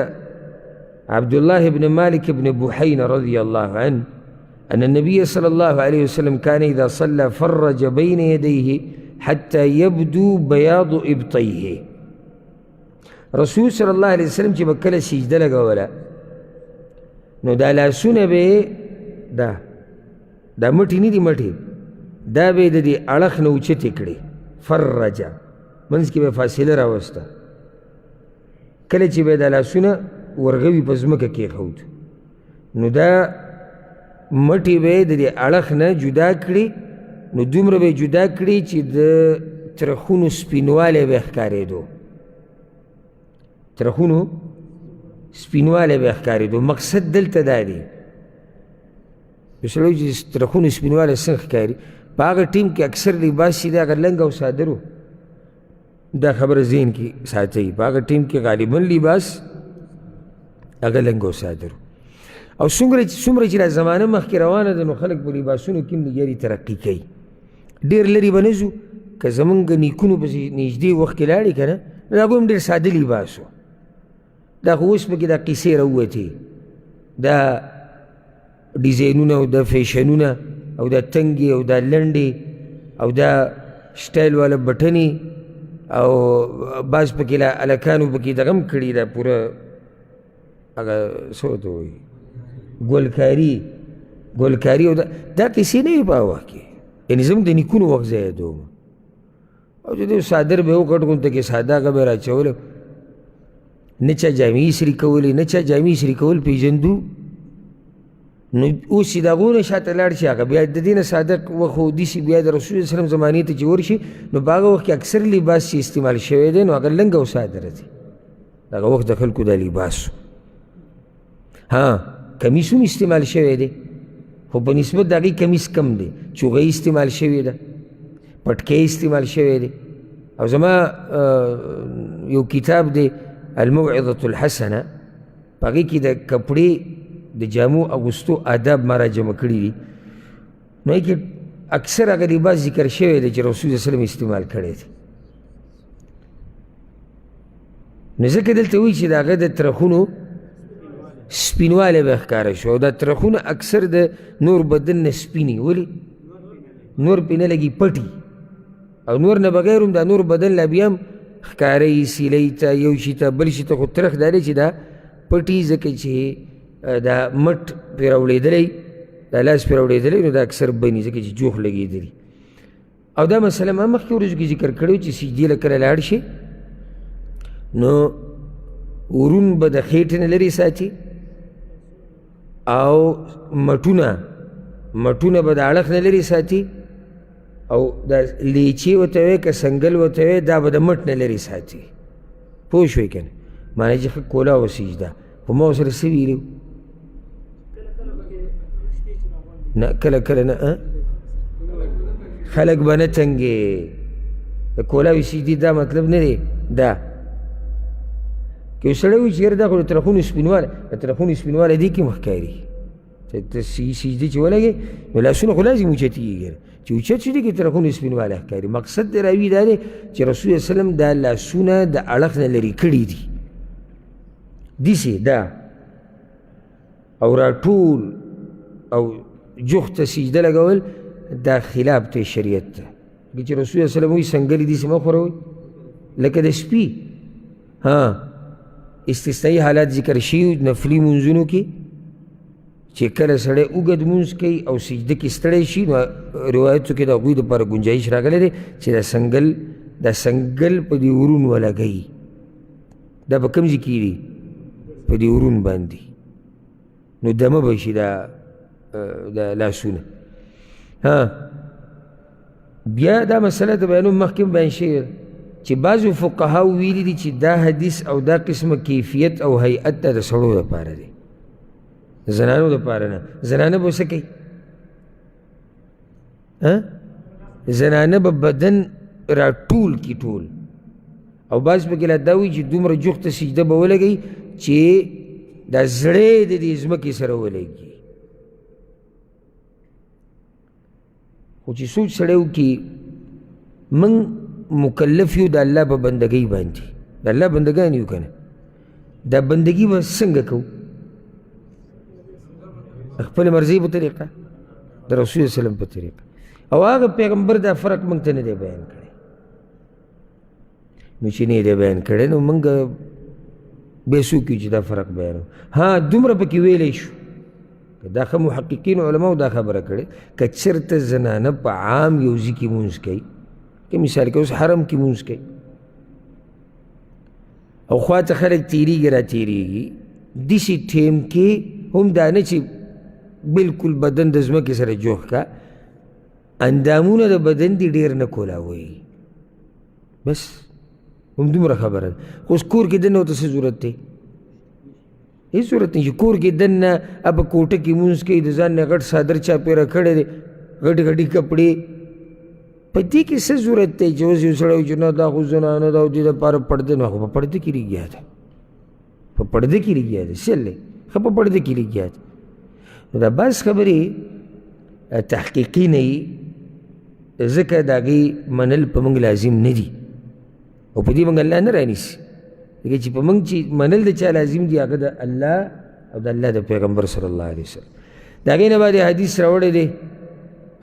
عبدالله بن مالك بن بحين رضي الله عنه أن النبي صلى الله عليه وسلم كان إذا صلى فرج بين يديه حتى يبدو بياض إبطيه رسول صلی الله علیه وسلم چې به کله سجده لګوله نو دا لاسونه به دا مټې نه دي مټې دا به یې د دې اړخ نه اوچتې کړې فرجه منځ کې به فاصله راوسته کله چې به دا لاسونه ورغوي په ځمکه کېښود نو دا مټې به یې د دې اړخ نه جدا کړې نو دومره به یې جدا کړي چې د ترخونو سپینوالی به یې ښکارېدو، ترخونو سپینوالی به یې ښکارېدو. مقصد دلته دا دی یو سړی چې ترخونو سپینوالی څنګه ښکاري، په هغه ټیم کې اکثر لباس چې دی هغه لنګ او ساده و. دا خبره ذهن کې ساتئ، په هغه ټیم کې غالبا لباس هغه لنګ او ساده و. او څومره چې دا زمانه مخکې روانه ده نو خلک په لباسونو کې هم لګیا دي ترقي کوي. ډېر لرې به نه ځو، که زمونږ نیکونو پسې نږدې وخت کې لاړې که نه نو د هغوی هم ډېر ساده لباس و. دا خو اوس پکې دا قیسې راووتې، دا ډیزاینونه او دا فیشنونه او دا تنګې او دا لنډې او دا سټایل والا بټنې او بعض پکې هلکانو پکې دغه هم کړي دا پوره هغه څه ورته وایي ګلکاري او دا قیسې نه وي په هغه وخت کې. یعنې زموږ د نیکونو وخت زه یادوم. او چې دی صادر به یې وکړ غونته کې ساده هغه به یې راچولو، نه چا جامې ایسري کولې، نه چا جامې ایسري کول پېژندو. نو اوس چې د هغو نه شاته لاړ شي هغه بیا د دې نه ساده وخت و داسې بیا د رسول صلی وسلم زمانې ته چې ورشي نو په هغه وخت کې اکثر لباس چې استعمال شوی دی نو هغه لنګ او ساده راځي. د هغه وخت د خلکو دا لباس ها کمیس هم استعمال شوی دی خو په نسبت د هغې کمیس کم دی، چوغۍ استعمال شوې ده، پټکۍ استعمال شوی دی. او زما یو کتاب دی الموعظة الحسنه، په هغې کې د کپړې د جامو اغوستو آداب ما را جمع کړي دي. نو هغې کې اکثر هغه لباس ذکر شوی دی چې رسول صلی الله علیه وسلم استعمال کړی دی. نو ځکه دلته وایي چې د هغه د ترخونو سپینوالی به ښکاره شو. او دا ترخونه اکثر د نور بدن نه سپینې، ولې نور پې نه لګي پټي، او نور نه بغیر هم دا نور بدن لا بیا هم ښکاري سیلۍ ته یو شي ته بل شي ته، خو ترخ دا دی چې دا پټي ځکه چې دا مټ پرې راوړېدلی، دا لاس پرې راوړېدلی نو دا اکثر بني ځکه چې جوخ لګېدلي. او دا مسله ما مخکې ورځو کې ذکر کړی چې سجدې له کله لاړ شي نو ورون به د خېټې نه لرې ساتي او مټونه به د اړخ نه لرې ساتي، او دا لیچې ورته وایي که سنګل ورته وایي دا به د مټ نه لرې ساتي. پوه شوئ که نه؟ معنی چې ښه کولا و سجده. خو ما ورسره څه ویلي نه کله کله نه خلک به نه تنګې د کولاوي سجدې دا مطلب نه دی. دا که یو سړی وایي چې یاره دا خو د ترخونو سپینوالی، د ترخونو سپینوالی دې کې هم ښکاري. ته سجدې چې ولګې نو لاسونه خو لازم اوچتېږي، چې اوچت شي دې کې ترخونو سپینوالی ښکاري. مقصد د راوي دا دی چې رسول صلی الله علیه وسلم دا لاسونه د اړخ نه لرې کړي دي داسې دا، او راټول او جوخت ته سجده لګول دا خلاف دی شریعت ته. چې رسول صلی الله علیه وسلم وایي سنګلې داسې مه خوروئ لکه د سپي. استثنایي حالات ذکر شوي نفلي منځونو کې چې کله سړی اوږد مونځ کوي او سجده کې ستړی شي نو روایتو کې د هغوی دپاره ګنجایش راغلی دی چې دا سنګل په دې ورون ولګوي. دا په کوم ځای کې دي؟ په دې ورون باندې. نو دمه به شي دا لاسونه. بیا دا مسله د بیانوم مخکې بیان شوې ده چې بعضو فقهاو ویلي دي چې دا حدیث او دا قسمه کیفیت او هیئت دا د سړو دپاره دی، زنانو دپاره نه. زنانه به څه کوي؟ زنانه به بدن راټول کي ټول، او بعض پکې لا دا وایي چې دومره جوخته سجده به ولګوي چې دا زړی د دې ځمکې سره ولګي. خو چې سوچ سړی وکړي موږ مکلف یو د الله په بندګۍ باندې، د الله بندګان یو که نه، دا بندګي به څنګه کوو؟ خپل مرضی په طریقه، د رسول صلی الله علیه وسلم په طریقه. او هغه پیغمبر دا فرق موږ ته نه دی بیان کړی. نو چې نه دی بیان کړی نو موږ بیا څوک یو چې دا فرق بیانوو؟ دومره پکې ویلی شو، دا ښه محققین علماو دا خبره کړې که چېرته زنانه په عام یو ځای کې مونځ کوي، که مثال کې اوس حرم کې مونځ کوي او خواته خلک تیریږي را تیریږي، داسې ټیم کې هم دا نه چې بلکل بدن د ځمکې سره جوخ کا، اندامونه د بدن دي ډېر نه کولاوئ بس همدومره خبره ده. خو اوس کور کې دننه ورته څه ضرورت دی؟ هېڅ ضرورت نه چې کور کې دننه په کوټه کې لمونځ کوي د ځان نه غټ څادر چاپېره کړی دی غټې غټې کپړې په دې کې څه ضرورت دی چې اوس یو سړی وایي چې نه دا خو زنانه ده او دې دپاره پرده نو خو په پرده کې لګیا ده په پرده کې لګیا ده سل دی ښه په پرده کې لګیا ده. نو دا بعض خبرې تحقیقي نه وي ځکه د هغې منل په موږ لازم نه دي او په دې موږ الله نه رانیسي ځکه چې په موږ چې منل د چا لازم دي هغه د الله او د الله د پیغمبر صلی الله علیه وسلم. د هغې نه بعد حدیث راوړی دی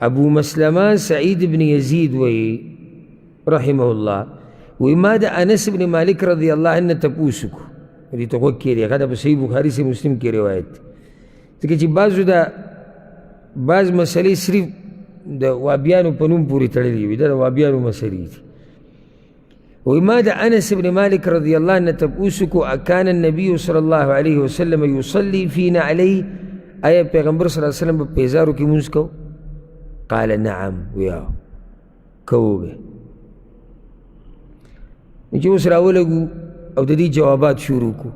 ابو مسلمه سعید بن یزید وی رحمه الله وی ما د انس بن مالک رضی الله عنه تپوس وکړو دې ته غوږ کېږدي هغه د په صحیح بخاري صحیح مسلم کې روایت دی ځکه چې بعض مسلې صرف د وابیانو په نوم پورې تړلي وي دا د وابیانو مسلې دي. وی ما د انس بن مالک رضی الله عنه تپوس وکړو اکان النبي صلی الله علیه وسلم یصلي فینا علیه آیا پیغمبر صلی الله علیه وسلم په پیزارو کې لمونځ کو؟ قال نعم ویا کوو به. چې اوس راولګو او د دې جوابات شروع کړو.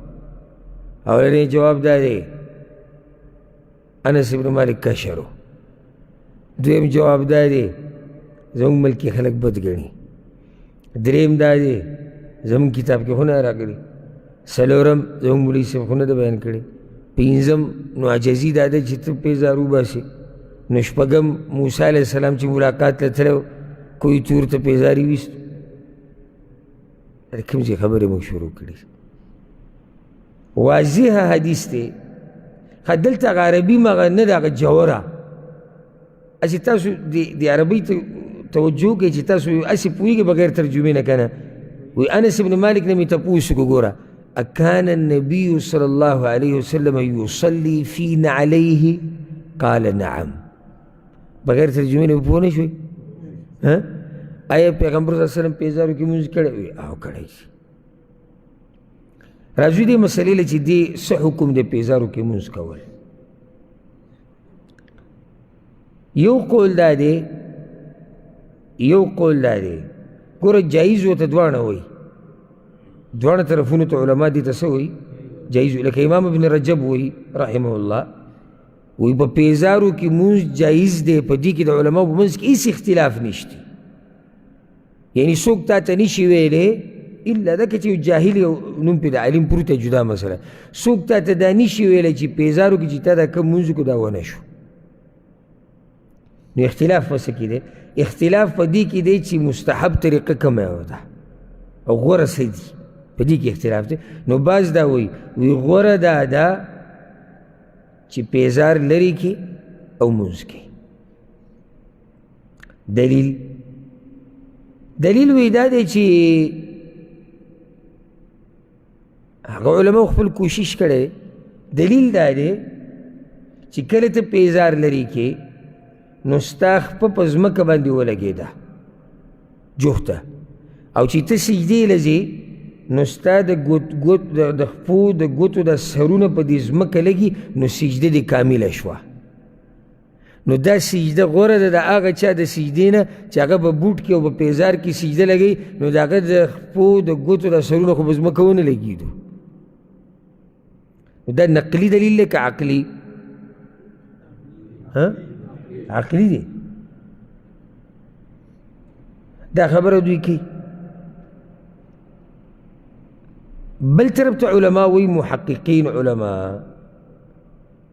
اولنی جواب دا دی انس بن مالک کشرو. دویم جواب دا دی زموږ ملکي خلک بد ګڼي. دریم دا دی زموږ کتاب کې خو نه راغلي. څلورم زموږ مولوي صاحب خو نه ده بیان کړی. پنځم نو عجزي دا دی چې ته پیزار وباسې. نو شپږم موسی علیه السلام چې ملاقات ته تللی کوی تور ته پیزاري ویستو. کوم ځای خبرې موږ شروع کړي واضحه حدیث دی. ښه دلته هغه عربي مغه نه ده هغه جوره هسې تاسو د عربۍ توجه کوئ چې تاسو هسې پوهېږئ بغیر ترجمې نه که نه. وی انس بن مالک نه مې تپوس وکړو ګوره اکان النبي صلی الله علیه وسلم یصلي فینا علیه قال نعم. بغیر ترجمې نه پوه نه شوئ آیا پیغمبر صلی الله علیه وسلم پیزارو کې لمونځ کړی وي؟ او کړی شي. راځو دې مسلې له چې دې څه حکم دی پیزارو کې لمونځ کول. یو قول دا دی ګوره جایز ورته دواړه وایي دواړه طرفونو ته علما دې ته څه وایي جایز. لکه امام ابن رجب وایي رحمه الله وایي په پیزارو کې لمونځ جایز دی په دې کې د علماو په منځ کې هېڅ اختلاف نشته. یعنی څوک تا ته نشي ویلی الا دکه چې یو جاهل یو نوم پرې د عالم پروته جدا مسله څوک تا ته دا نشي ویلی چې پیزارو کې چې تا دا کوم لمونځ وکړو دا ونه شو. نو اختلاف په څه کې دی؟ اختلاف په دې کې دی چې مستحب طریقه کومه ده او غوره څه دي په دې کې اختلاف دی. نو بعض دا وایي غوره دا ده چې پیزار لرې کړي او لمونځ کوي. دلیل وی دا دی چې هغه علماء خپل کوشش کړی. دلیل دا دی چې کله ته پیزار لرې کې نو ستا خپه په ځمکه باندې ولګېده جوخته او چې ته سجدې له ځې نو ستا د خپو د ګوتو د سرونه په دې ځمکه لګي نو سجده دې کامله شوه. نو دا سجده غوره ده د هغه چا د سجدې نه چې هغه به بوټ کې او په پیزار کې سجده لګوي نو د هغه د خپو د ګوتو د سرونه خو په ځمکه ونه لګېدو. دا نقلي دلیل دی که عقلي؟ عقلي دی. دا خبره دوی کوي. بل طرف ته علما وایي محققین علما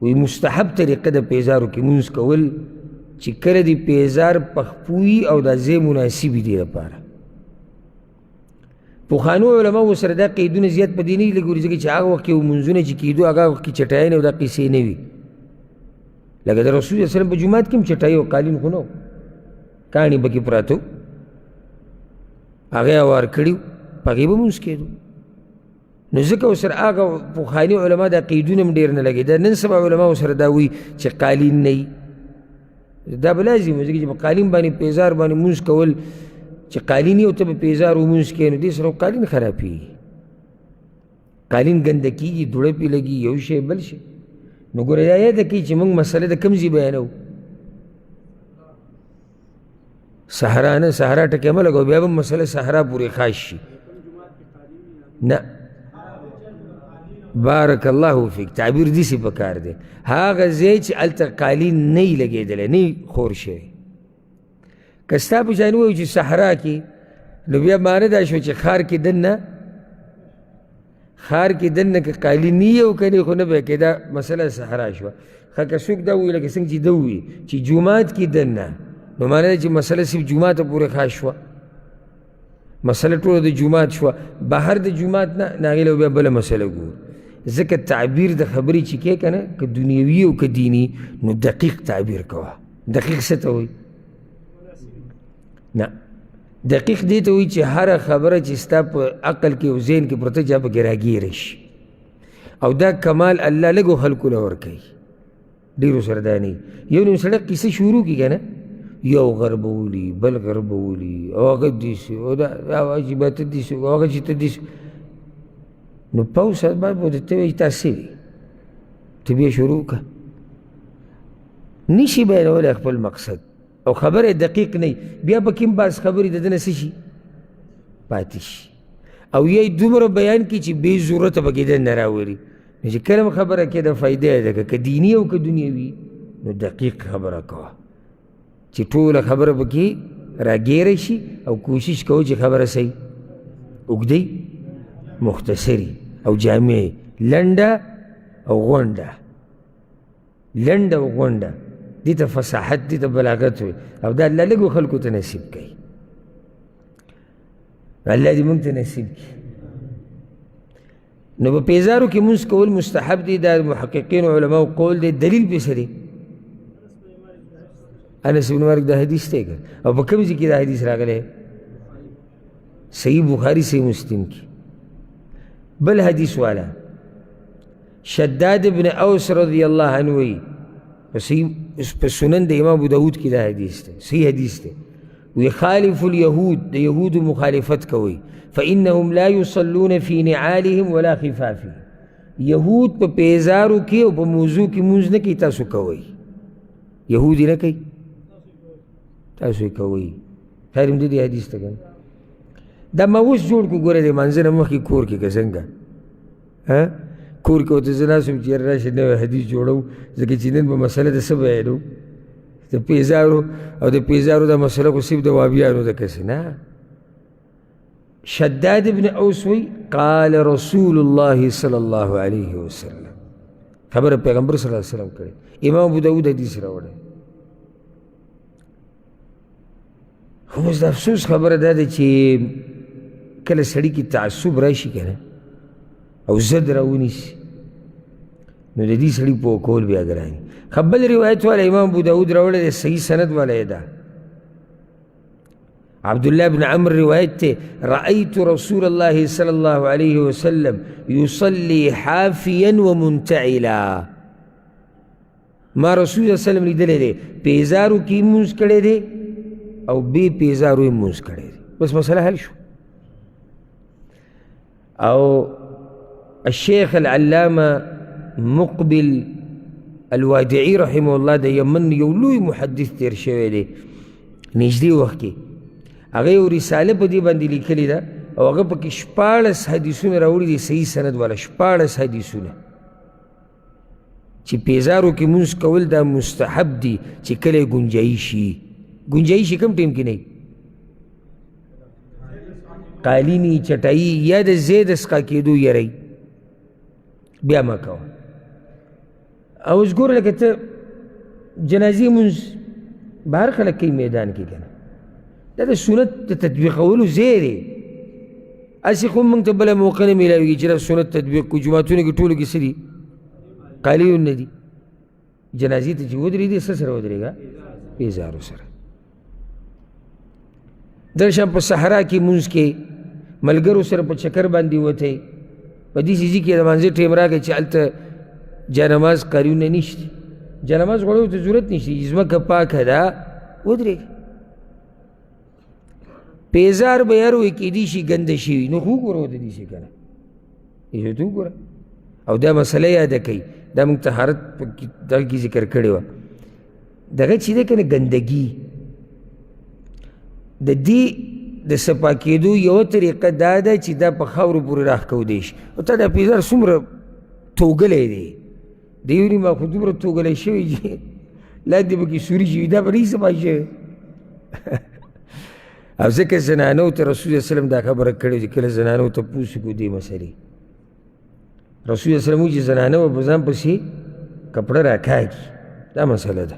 وی مستحب طریقه د پیزارو کې لمونځ کول چې کله د پیزار پخپوي او دا ځای مناسب وي دې لپاره. پخوانو علماو ورسره دا قیدونه زیات په دې نه لګوري ځکه چې هغه وخت کې لمونځونه چې کېدو هغه وخت کې چټیانې او دا قیسې نه وي. لکه د رسول صلی الله علیه وسلم په جومات کې هم چټایي او قالین خو نه و کاڼي پکې پراته و هغه یې هوار کړي په هغې به لمونځ کېدو. نو ځکه ورسره هغه پخواني علما دا قیدونه هم ډېر نه لګېده. نن سبا علما ورسره دا وایي چې قالین نه وي دا به لازم وي ځکه چې په قالین باندې پیزار باندې لمونځ کول چې قالین یې او ته به پیزار لمونځ کوې نو دې سره قالین خرابېږي. قالین ګنده کېږي دوړه پې لګي یو شی بل شی. نو ګوره دا یاده کوي چې موږ مسله د کوم ځای بیانوو صحرا نه صحرا ټکی مه لګوه بیا به مسله صحرا پورې خاص شي نه بارک الله فیک تعبیر داسې پکار دی هغه ځای چې هلته قالین نه وي لګېدلی نه وي خور شوی که ستا په شان ووایو چې صحرا کې نو بیا معنی دا شو چې ښار کې دننه که قالین نه وي او که نه خو نه به کېدا مسله صحرا شوه ښه که څوک دا ووایي لکه څنګه چې ده ووایي چې جومات کې دننه نو معنی دا چې مسله صرف جومات پورې خاص شوه مسله ټوله د جومات شوه بهر د جومات نه هغې له بیا بله مسله ګورو ځکه تعبیر د خبرې چې کې که نه که دنیوي او که دیني نو دقیق تعبیر کوه دقیق څه ته وایي نه دقیق دې ته وایي چې هره خبره چې ستا په عقل کې او ذهن کې پرته چا پکې راګیره شي او دا کمال الله لږو خلکو له ورکوي ډېرو سره دا نه یو نیم سړی قصه شروع کړي که نه یو غر به ولي بل غر به ولي او هغه داسې او دا عجیبه ته داسې او هغه چې ته داسې نو پاو ساعت بعد به ته وایي تا څه وي ته بیا شروع کړه نشي بیانولی خپل مقصد او خبره دقیق نه بیا به کوم بعض خبرې د ده نه څه شي پاتې شي او یا دومره بیان کړي چې بې ضرورته پکې دننه راولي نو چې کله هم خبره کې د فایده ده که دیني او که دنیوي نو دقیق خبره کوه چې ټوله خبره پکې راګیره شي او کوشش کوو چې خبره صحیح اوږدی مختصري او جامعي لنډه او غونډه لنډه او غونډه دې ته فصاحت دې ته بلاغت وي او دا الله لږو خلکو ته نصیب کوي الله دې موږ ته نصیب کړي نو په پیزارو کې مونځ کول مستحب دی دا محققین علماو قول دی دلیل پې څه دی انس بن مالک دا حدیث دی که او په کوم ځای کې دا حدیث راغلی صحیح بخاري صحیح مسلم کې بل حدیث والا شداد بن اوس رضی الله عنه وی په سنن د امام ابو داود کې دا حدیث دی صحیح حدیث دی وی خالف الیهود د یهودو مخالفت کوئ فإنهم لا يصلون في نعالهم ولا خفافهم یهود په پیزارو کې او په موضوع کې مونځ نه کوي تاسو کوئ یهودي نه کوي تاسو یې کوئ خیر هم دې حدیث ته کنه دا ما اوس جوړ کړو ګوره د مانځه نه مخکې کور کې که څنګه کور کې ورته زه ناست وم چې یاره راشئ نوی حدیث جوړوو ځکه چې نن به مسله د څه بیانو د پیزارو او د پیزارو دا مسله خو صرف د وابیانو ده کسې نه شداد بن اوس وی قال رسول الله صلی الله علیه وسلم خبره پیغمبر صلی الله علیه وسلم کړې امام ابو داود حدیث راوړی خو اوس د افسوس خبره دا ده چې کله سړي کې تعصب راشي که نه او زد راونیسي نو د دې سړي پوه کول بیا ګران وي ښه بل روایت والا امام ابو داود راوړی دی صحیح سند والا یې ده عبدالله بن عمر روایت ته رأيت رسول الله صلى الله عليه وسلم يصلي حافيا ومنتعلا ما رسول الله صلی الله علیه وسلم لیدلی دی پیزارو کې مونځ کړی دی او بې پیزارو یې مونځ کړی دی بس مسله حل شو او الشیخ العلامه مقبل الوادعي رحمه الله د یمن یو لوی محدث تیر شوی دی نږدې وخت کې هغه یو رساله په دې باندې لیکلې ده او هغه پکې 14 حدیثونه راوړي دي صحیح سند والا 14 حدیثونه چې پیزارو کې مونځ کول دا مستحب دي چې کله گنجایشي گنجایشي کوم ټیم کې نه قالینی چټایي یا د زید اسقا کېدو یری بیا مه کوه او اوس ګوره لکه ته جنازې مونځ بهر خلک کوي میدان کې که نه دا د سنت د تطبیقولو ځای دی هسې خو موږ ته بله موقع نه میلاویږي چې دا سنت تطبیق کړو جوماتونو کې ټولو کې څه دي قالین نه دي جنازې ته چې ودرېدې څه سره ودرېږه پیزارو سره دل شان په صحرا کې مونځ کې ملګرو سره په چکر باندې وتی په دې سیزي کې د مانځه ټیم راغی چې هلته جانماز قاریونه نشته جانماز غوړو ته ضرورت نشته ځمکه پاکه ده ودرېږه پیزار به یار وایي کېدی شي ګنده شوي نو خو وګوره ودرې شي که نه یې ته وګوره او دا مسله یاده کوي دا موږ طهارت په دغه کې ذکر کړې وه دغه چې دی که نه ګندګي د دې د صفا کېدو یوه طریقه دا ده چې دا په خاورو پورې راښکودی شي او تا دا پیزار څومره توږلی دی د یو نیمه خو دومره توږلی شوی چې لاندې پکې سوري شوي دا به نه صفا شوی او ځکه زنانو ته رسول الله وسلم دا خبره کړې چې کله زنانو ته پوښ وکړو دې مسلې رسول الله وسلم وایي چې زنانه به په ځان پسې کپړه راکاږي دا مسله ده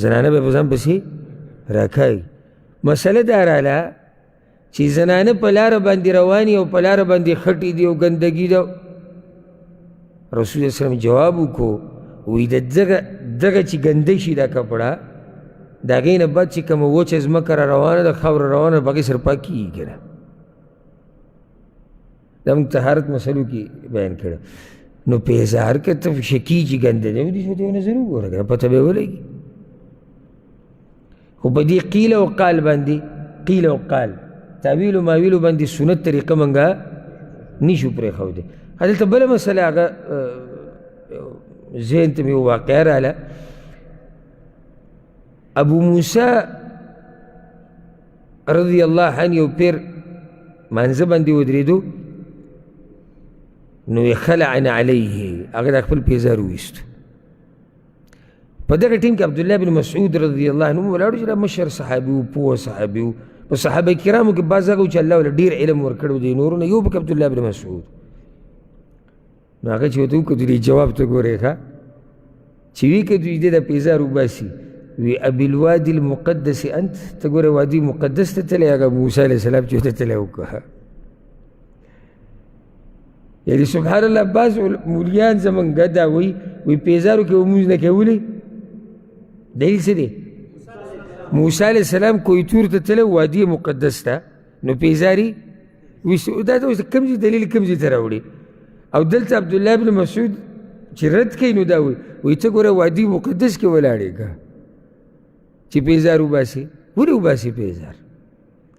زنانه به په ځان پسې راکاږي مسله دا راله چې زنانه په لاره باندې رواني او په لاره باندې خټې دي او ګندګي ده رسول الله وسلم جواب وکړو وایي د دغه چې ګنده شي دا کپړه د هغې نه بعد چې کومه وچه ځمکه را روانه ده خاوره روانه ده په هغې سره پاک کېږي که نه دا موږ طهارت مسلو کې بیان کړه نو پیزار که ته شکي چې ګنده دی ودې شو ته یو نظر وګوره که نه پته به یې ولګي خو په دې قیل او قال باندې قیل او قال تاویل و ماویلو باندې سنت طریقه موږ نشو پرېښودی هلته بله مسله هغه ذهن ته مې یو واقعه راله ابو موسی رضی الله عنه یو پیر مانځه باندې ودرېدو نو یې خلعن علیه هغه د خپل پیزار وویستو په دغه ټیم کې عبدالله بن مسعود رضی الله عنه ولاړو چې دا مشر صحابي و پوه صحابي و په صحابه کرامو کې بعض هغه و چې الله ورله ډېر علم ورکړی و د نورو نه یو پکې عبدالله بن مسعود نو هغه چې ورته وکتو دې جواب ته ګورې ښه چې وی که دوی دې د پیزار وباسي وی ابالوادي المقدس انت ته ګوره وادي مقدس ته تللی هغه موسی علیه السلام چې ورته تللی وکړه یعنې سبحان الله بعض مولیان زمونږ دا وی پیزارو کې به مونځ نه کولی دلیل څه دی موسی علیه السلام کویتور ته تللی وادي مقدس ته نو پیزاري دا ته اوس کوم ځای دلیل کوم ځای ته راوړي او دلته عبدالله بن مسعود چې رد کوي نو دا وی ته ګوره وادي مقدس کې ولاړې که چې پیزار وباسي ولې وباسي پیزار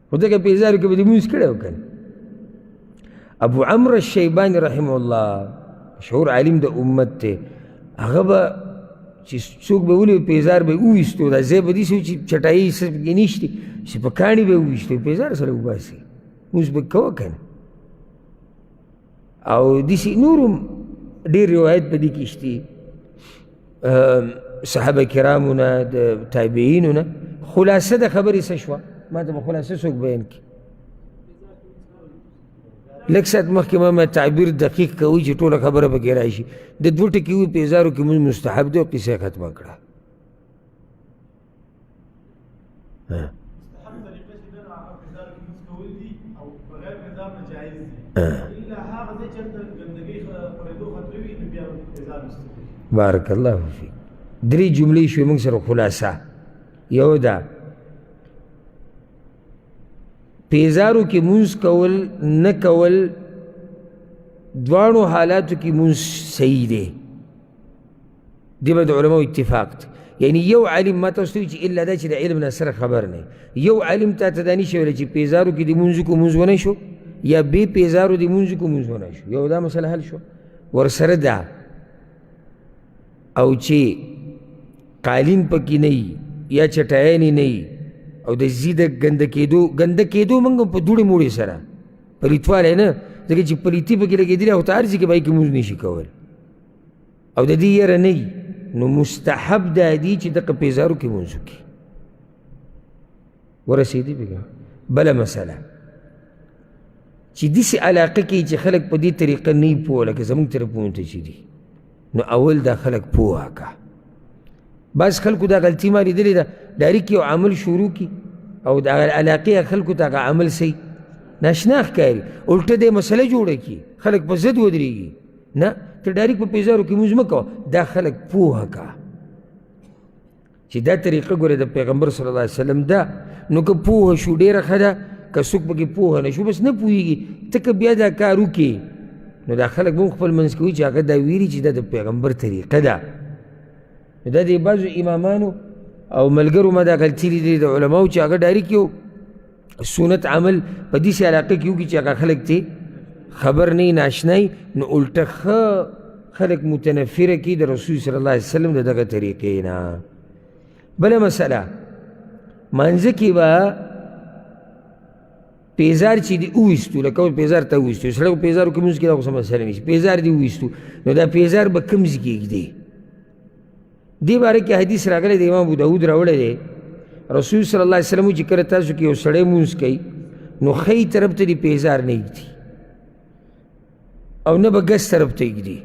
خو دغه پیزارو کې به دې مونځ کړی و که نه ابو عمرو الشیباني رحمه الله مشهور عالم د امت دی هغه به چې څوک به ولي پیزار به یې وویستو دا ځای به داسې و چې چټایي څه پکې نشتې چې په کاڼي به یې وویستو پیزار سره وباسي مونځ به کوه که نه او داسې نور هم ډېر روایت په دې کې شته صحابه کرامو نه د تابعینو نه خلاصه د خبرې څه شوه ما ته به خلاصه څوک بیان کړي لږ ساعت مخکې ما تعبیر دقیق کوي چې ټوله خبره پکې راشي د دوه ټکي وي پیزارو کې مونځ مستحب دی او قصه یې ختمه کړه بارک الله فیک درې جملې شوې موږ سره خلاصه یو ده پیزارو کې مونځ کول نه کول دواړو حالاتو کې مونځ صحیح دی دې به د علماو اتفاق دی یعنی یو عالم ما ته ویل چې الا دا چې د علم نه سره خبر نه یو عالم تا ته دا نشي ویلی چې پیزارو کې د مونځ کو مونځ ونه شو یا بې پیزارو د مونځ کو مونځ ونه شو یو دا مسله حل شو ورسره دا او چې قالین پکې نه یا چټایانې نه او د زی د ګنده کېدو موږ په دوړې موړې سره پلیتوالی نه ځکه چې پلیتي پکې لګېدلې او ته هر ځای کې به یې کې مونځ نشي کول او د دې یره نه نو مستحب دا دي چې دغه پیزارو کې مونځ وکړي ورسېدې پکې بله مسله چې داسې علاقه کې چې خلک په دې طریقه نه پوه لکه زموږ طرفونو ته چې دي نو اول دا خلک پوه که بعض خلکو دا غلطي ما لیدلې ده ډایرکټ یو عمل شروع کړي او د هغه علاقې خلکو ته هغه عمل صحیح ناشنا ښکاري الټه دې مسله جوړه کړي خلک په ضد ودرېږي نه ته ډایرکټ په پیزارو کې مونځ مه کوه دا خلک پوهه که چې دا طریقه ګوره د پیغمبر صلی الله علیه وسلم ده نو که پوهه شو ډېره ښه ده که څوک پکې پوهه نه شو بس نه پوهېږي ته که بیا دا کار وکړې نو دا خلک به هم خپل منځ کوي چې هغه دا ویلي چې دا د پیغمبر طریقه ده دا د بعضو امامانو او ملګرو ما دا غلطي لیدلې د علماو چې هغه ډایرکټ یو سنت عمل په داسې علاقه کې وکړي چې هغه خلک ته خبر نه وي ناشنا وي نو الټه ښه خلک متنفره کړي د رسول صلی الله علیه وسلم د دغه طریقې نه بله مسله مانځه کې به پیزار چې دې وویستو لکه پیزار ته وویستو سړی خو پیزار کوم ځای کې دا خو څه مسله نشي پیزار دې وویستو نو دا پیزار به کوم ځای کې ږدي دې باره کې حدیث راغلی د امام ابو داود راوړی دی رسول صلی الله علیه وسلم چې کله تاسو کې یو سړی مونځ کوي نو ښی طرف ته دې پیزار نه ږدي او نه به ګس طرف ته ږدي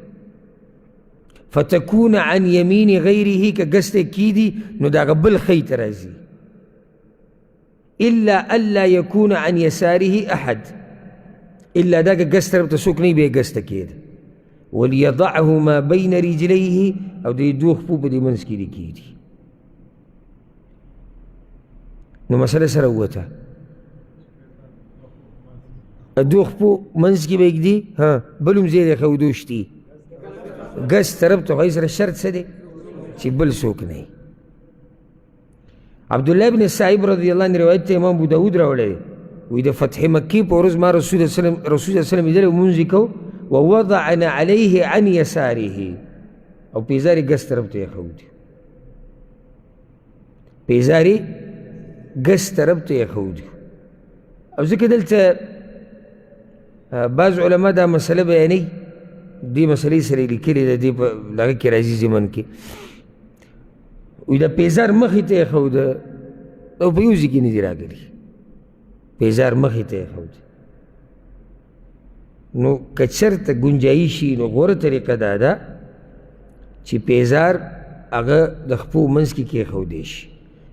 فتكون عن يمين غيره که ګس ته کیدي نو د هغه بل ښی ته راځي الا الا يكون عن يساره احد الا دا که ګس طرف ته څوک نه وي بیا ګس ته کېده وليضعه ما بين رجليه او د دوه خپو په دې منځ کې دې کېږدي نو مسله سره ووته دوه خپو منځ کې به ږدي بل هم ځای دی ښودوش دي ګس طرف ته هغوی سره شرط څه دی چې بل څوک نه وي عبدالله بن صاحب رضی الله عنه روایت ته امام ابو داود راوړی دی وایي د فتح مکې په ورځ ما رسول الله صلی الله علیه وسلم لیدلی لمونځ یې کوو ووضعنا عليه عن يساره او پیزار یې ګس طرف ته ایښودي پیزار یې ګس طرف ته ایښودي او ځکه دلته بعض علما دا مسله بیانوي دې مسلې سره یې لیکلې ده دې په هغه کې راځي ضمن کې وایي دا پیزار مخې ته ایښوده او په یو ځای کې نه دي راغلي پیزار مخې ته ایښوده نو که چېرته ګنجایي شي نو غوره طریقه دا ده چې پیزار هغه د خپو منځ کې کېښودی شي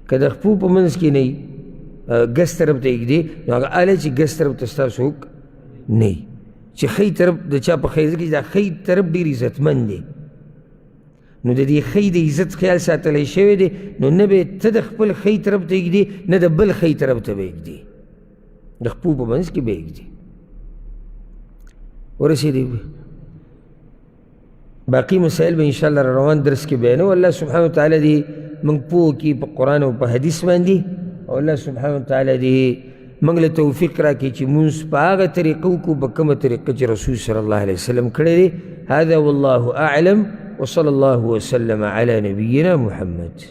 که د خپو په منځ کې نه وي ګس طرف ته یږدي نو هغه اله چې ګس طرف ته ستا څوک نه وي چې ښی طرف د چا په ښی کې دا ښی طرف ډېر عزتمند دی نو د دې ښی د عزت خیال ساتلی شوی دی نو نه به ته د خپل ښی طرف ته یږدي نه د بل ښی طرف ته به یږدي د خپو په منځ کې به یږدي ورسېدی باقي مسائل به انشاءالله روان درس کې بیانو الله سبحانه وتعالی دې موږ پوه کړي په قرآن او په حدیث باندې او الله سبحانه وتعالی دې موږ له توفیق راکړي چې مونځ په هغه طریقه وکړو په کومه طریقه چې رسول صلی الله علیه وسلم کړی دی هذا والله اعلم وصلى الله وسلم على نبينا محمد